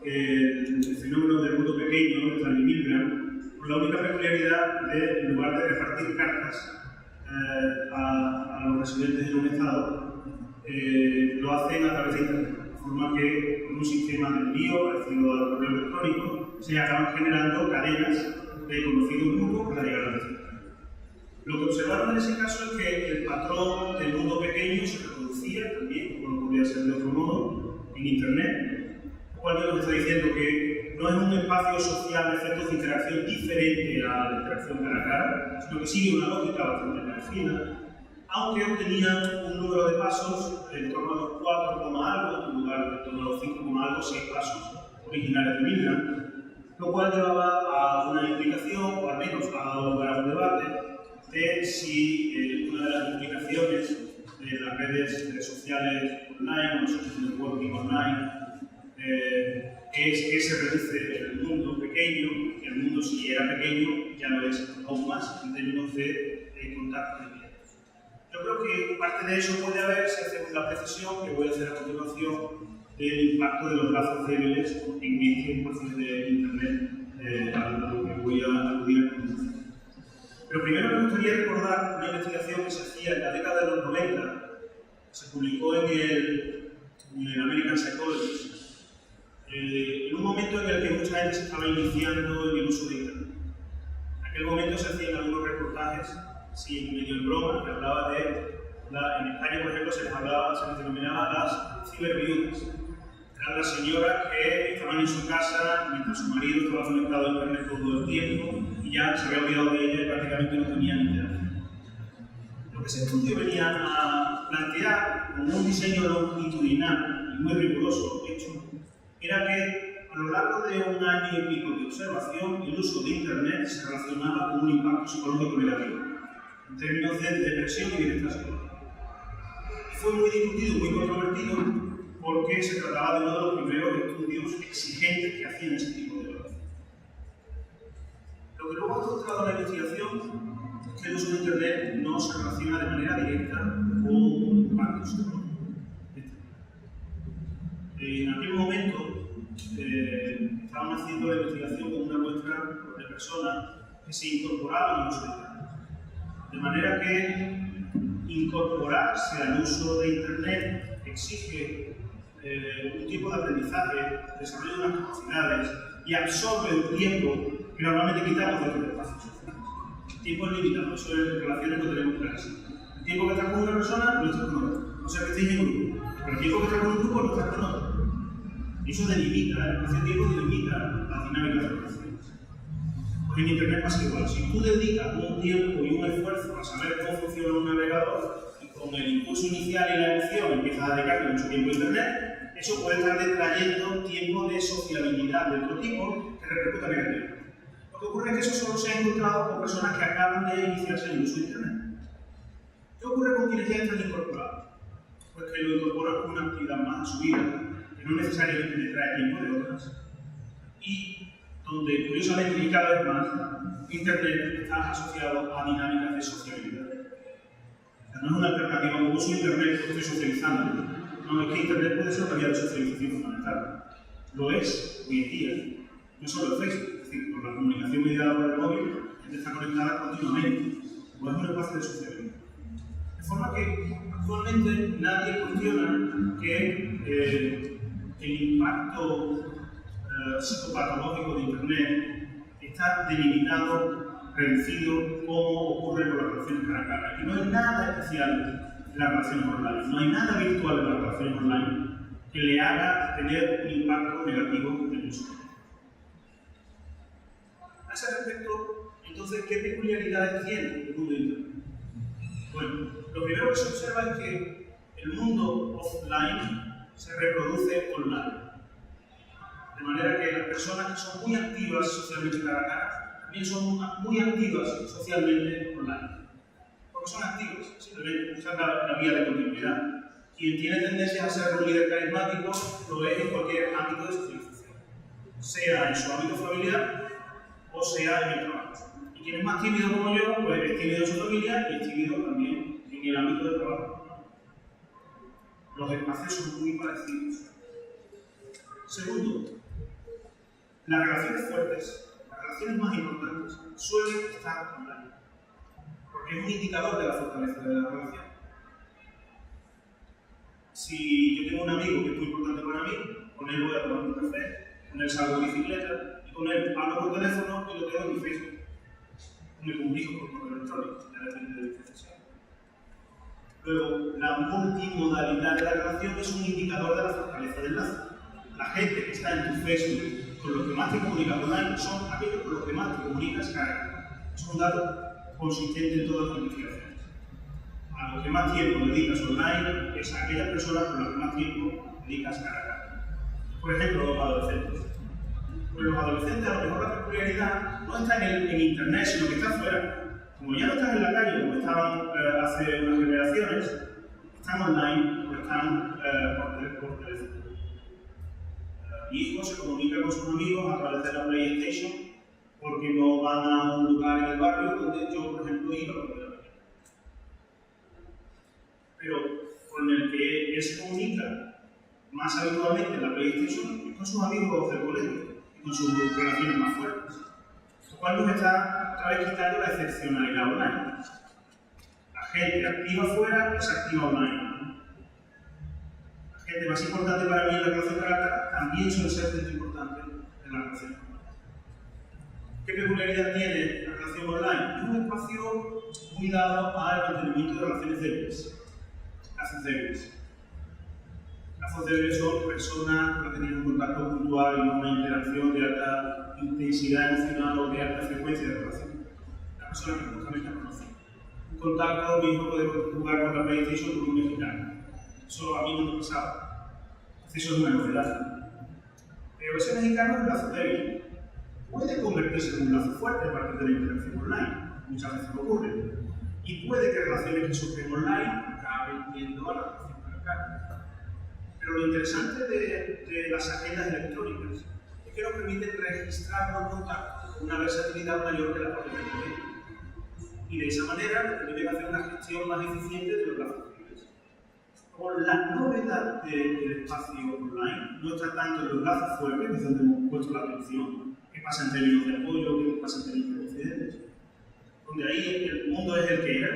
el fenómeno del mundo pequeño de Stanley Milgram, con la única peculiaridad de, en lugar de repartir cartas a los residentes en un estado, lo hacen a través de Internet, de forma que con un sistema de envío parecido al correo electrónico se acaban generando cadenas de conocidos grupos para llegar a la destino. Lo que observaron en ese caso es que el patrón del mundo pequeño se reproducía también, como no podía ser de otro modo, en Internet, lo cual nos está diciendo que no es un espacio social de efectos de interacción diferente a la interacción cara a cara, sino que sigue una lógica bastante parecida, aunque obtenían un número de pasos en torno a los 4, algo, en lugar de en torno a los 5, algo, 6 pasos originales de Milgram, lo cual llevaba a una implicación, o al menos ha dado lugar a un debate, de si una de las implicaciones de las redes sociales online o los social networking online es que se reduce el mundo pequeño, y el mundo si era pequeño ya no es aún más en términos de contacto directo. Yo creo que parte de eso puede haber, si hacemos la precisión que voy a hacer a continuación, del impacto de los lazos débiles en este espacio de Internet a lo que voy a aludir a continuación. Pero primero me gustaría recordar una investigación que se hacía en la década de los 90, se publicó en el American Psychologist, en un momento en el que mucha gente se estaba iniciando en el uso de Internet. En aquel momento se hacían algunos reportajes, sin medio en broma, que hablaba de, en España por ejemplo se les denominaba las ciberviudas. Eran las señoras que estaban en su casa mientras su marido estaba conectado a Internet todo el tiempo y ya se había olvidado de ella y prácticamente no tenían interacción. Lo que ese estudio venía a plantear, con un diseño longitudinal y muy riguroso hecho, era que a lo largo de un año y pico de observación, el uso de Internet se relacionaba con un impacto psicológico negativo, en términos de depresión y bienestar psicológico. Fue muy discutido, muy controvertido, porque se trataba de uno de los primeros estudios exigentes que hacían ese tipo de evaluación. Lo que luego ha demostrado la investigación es que el uso de Internet no se relaciona de manera directa con impactos psicológicos. En aquel momento estaban haciendo la investigación con una muestra de personas que se incorporaban al uso de Internet. De manera que incorporarse al uso de Internet exige un tipo de aprendizaje, desarrollo de unas capacidades y absorbe un tiempo que normalmente quitamos de otros espacios sociales. El tiempo es limitado, eso en relaciones no tenemos clarísimo. El tiempo que estás con una persona no estás con otra, o sea que estéis en un grupo, pero el tiempo que estás con un grupo no estás con otro. Y eso delimita, el espacio-tiempo delimita las dinámicas de relaciones. Pues en Internet pasa igual. Si tú dedicas un tiempo y un esfuerzo a saber cómo funciona un navegador y con el impulso inicial y la emoción empiezas a dedicarle mucho tiempo a Internet, eso puede estar detrayendo tiempo de sociabilidad de otro tipo que repercuta negativamente. Lo que ocurre es que eso solo se ha encontrado con personas que acaban de iniciarse en el uso de Internet. ¿Qué ocurre con quienes ya están incorporados? Pues que lo incorporan con una actividad más a su vida, que no necesariamente le trae tiempo de otras, y donde, curiosamente y cada vez más, Internet está asociado a dinámicas de sociabilidad. O sea, no es una alternativa, como uso Internet, estoy socializando. No, es que Internet puede ser una vía de socialización fundamental. Lo es hoy en día, no solo el Facebook, es decir, por la comunicación mediada por el móvil, la gente está conectada continuamente, o es un espacio de sociabilidad. De forma que actualmente nadie cuestiona que el impacto psicopatológico de Internet está delimitado, reducido, como ocurre con las relaciones cara a cara. Y no hay nada especial en las relaciones online, no hay nada virtual en las relaciones online que le haga tener un impacto negativo en el uso. A ese respecto, entonces, ¿qué peculiaridades tiene el mundo de Internet? Bueno, lo primero que se observa es que el mundo offline se reproduce online. De manera que las personas que son muy activas socialmente cara a cara también son muy activas socialmente online. Porque son activos, simplemente usan la vía de continuidad. Quien tiene tendencia a ser un líder carismático lo es en cualquier ámbito de socialización, sea en su ámbito familiar o sea en el trabajo. Y quien es más tímido como yo, pues es tímido en su familia y es tímido también en el ámbito del trabajo. Los espacios son muy parecidos. Segundo, las relaciones fuertes, las relaciones más importantes, suelen estar online, porque es un indicador de la fortaleza de la relación. Si yo tengo un amigo que es muy importante para mí, con él voy a tomar un café, con él salgo en bicicleta, y con él hablo por teléfono y lo tengo en mi Facebook. Me comunico por correo electrónico, ya depende de mi profesión. Luego, la multimodalidad de la relación es un indicador de la fortaleza del lazo. La gente que está en tu Facebook con los que más te comunicas online son aquellos con los que más te comunicas cara a cara. Es un dato consistente en todas las investigaciones. A los que más tiempo dedicas online es a aquellas personas con las que más tiempo dedicas cara a cara. Por ejemplo, los adolescentes. Pues los adolescentes, a lo mejor la peculiaridad no está en Internet, sino que está fuera. Como ya no están en la calle, como estaban hace unas generaciones, están online o están por teléfono. Mi hijo se comunica con sus amigos a través de la PlayStation porque no van a un lugar en el barrio donde yo, por ejemplo, iba a comer. Pero con el que él se comunica más habitualmente en la PlayStation es con sus amigos del colegio y con sus relaciones más fuertes. Lo cual nos está otra vez quitando la excepcionalidad online. La gente activa fuera es activa online. La gente más importante para mí en la relación cara a cara también suele ser gente importante en la relación online. ¿Qué peculiaridad tiene la relación online? Es un espacio muy dado al mantenimiento de relaciones débiles. Lazos débiles. Lazos débiles son personas con las que tienen un contacto puntual y una interacción de alta intensidad emocional o de alta frecuencia de relación. La persona que justamente conoce. contacto, mi hijo puede jugar con la PlayStation con un mexicano. Eso a mí no me pasaba. Eso es una novedad. Pero ese mexicano es un lazo débil. Puede convertirse en un lazo fuerte a partir de la interacción online. Muchas veces ocurre. Y puede que relaciones que surgen online acaben yendo a la relación cara a cara. Pero lo interesante de las agendas electrónicas es que nos permiten registrar los contactos con una versatilidad mayor que la propia tecnología. Y de esa manera nos permiten hacer una gestión más eficiente de los plazos libres. Por la novedad del espacio online no está tanto en los lazos fuertes, que es donde hemos puesto la atención, qué pasa en términos de apoyo, qué pasa en términos de incidentes, donde ahí el mundo es el que era,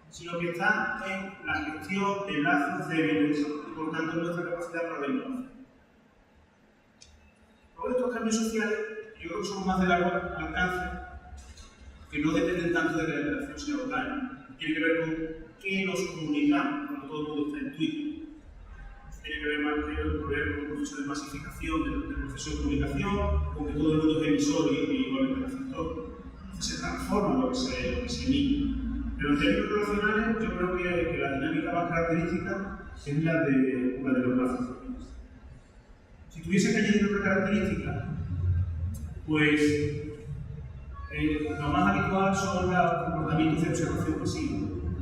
sino que está en la gestión de lazos débiles y por tanto en nuestra capacidad para la innovación. Todos estos cambios sociales yo creo que son más de largo alcance, que no dependen tanto de que la interacción sea online. Tiene que ver con qué nos comunicamos cuando todo el mundo está en Twitter. Tiene que ver más con el proceso de masificación del proceso de comunicación, con que todo el mundo es emisor y igualmente receptor. Se transforma lo que se emite. Pero en términos relacionales, yo creo que la dinámica más característica es la de los lazos sociales. Si tuviese que añadir otra característica, pues lo más habitual son los comportamientos de observación pasiva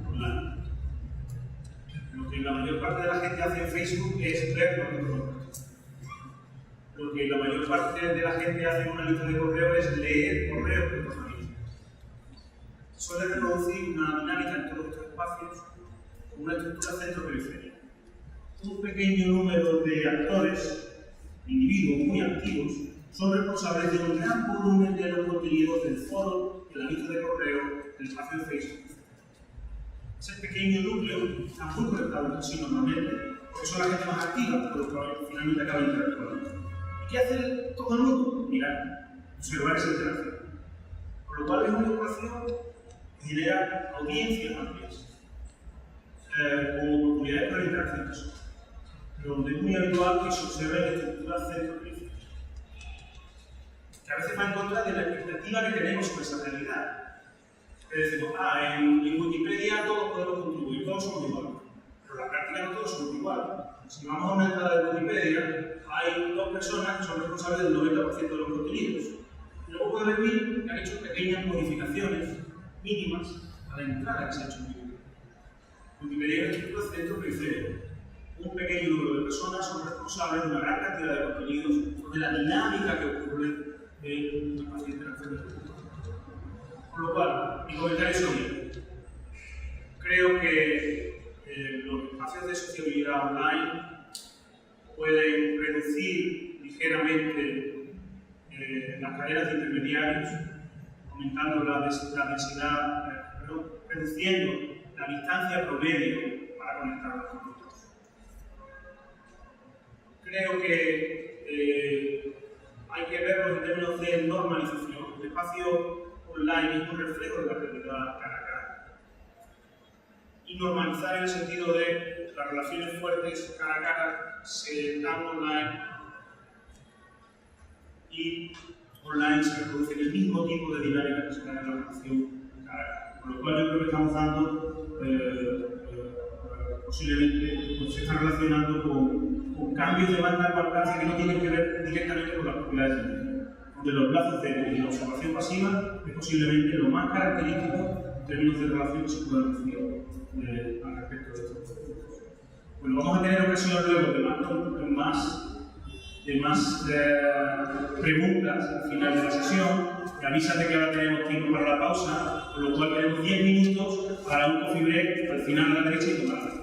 online. Lo que la mayor parte de la gente hace en Facebook es ver lo que comparten. Lo que la mayor parte de la gente hace en una lista de correo es leer correos de otros amigos. Suele reproducir una dinámica en todos estos espacios con una estructura centro-periferia. Un pequeño número de actores, individuos muy activos, son responsables de un gran volumen de los contenidos del foro, de la lista de correo, del espacio de Facebook. Ese pequeño núcleo está muy conectado entre sí normalmente, porque son la gente más activa, por lo que finalmente acaba interactuando. ¿Y qué hace todo el mundo? Mirar, observar esa interacción. Por lo cual es una ecuación que genera audiencias amplias, con oportunidades para interacciones, pero donde es muy habitual que se observen estructuras centro-periféricas, que a veces va en contra de la expectativa que tenemos sobre esa realidad. Que decimos, en Wikipedia todos podemos contribuir, todos somos iguales. Pero en la práctica no todos somos iguales. Si vamos a una entrada de Wikipedia, hay dos personas que son responsables del 90% de los contenidos. Y luego puede ver que han hecho pequeñas modificaciones mínimas a la entrada que se ha hecho en Wikipedia. Wikipedia es una estructura centro-periferia. Un pequeño número de personas son responsables de una gran cantidad de contenidos, de la dinámica que ocurre en una fase de interacción de los puntos. Por lo cual, mi comentario sería, creo que los espacios de sociabilidad online pueden reducir ligeramente las cadenas de intermediarios, aumentando la densidad, reduciendo la distancia promedio para conectar los puntos. Creo que hay que verlo en términos de normalización. El espacio online es un reflejo de la realidad cara a cara. Y normalizar en el sentido de las relaciones fuertes cara a cara se dan online y online se reproduce el mismo tipo de dinámica que se da en la relación cara a cara. Por lo cual yo creo que estamos dando, posiblemente se está relacionando con cambios de banda de alcance que no tienen que ver directamente con las propiedades del medio. De los lazos de la observación pasiva es posiblemente lo más característico en términos de relación que se puede decir al respecto de estos procesos. Bueno, vamos a tener ocasión luego de más preguntas al final de la sesión. Me avísate que ahora tenemos tiempo para la pausa, con lo cual tenemos 10 minutos para un coffee break al final de la derecha y tomar.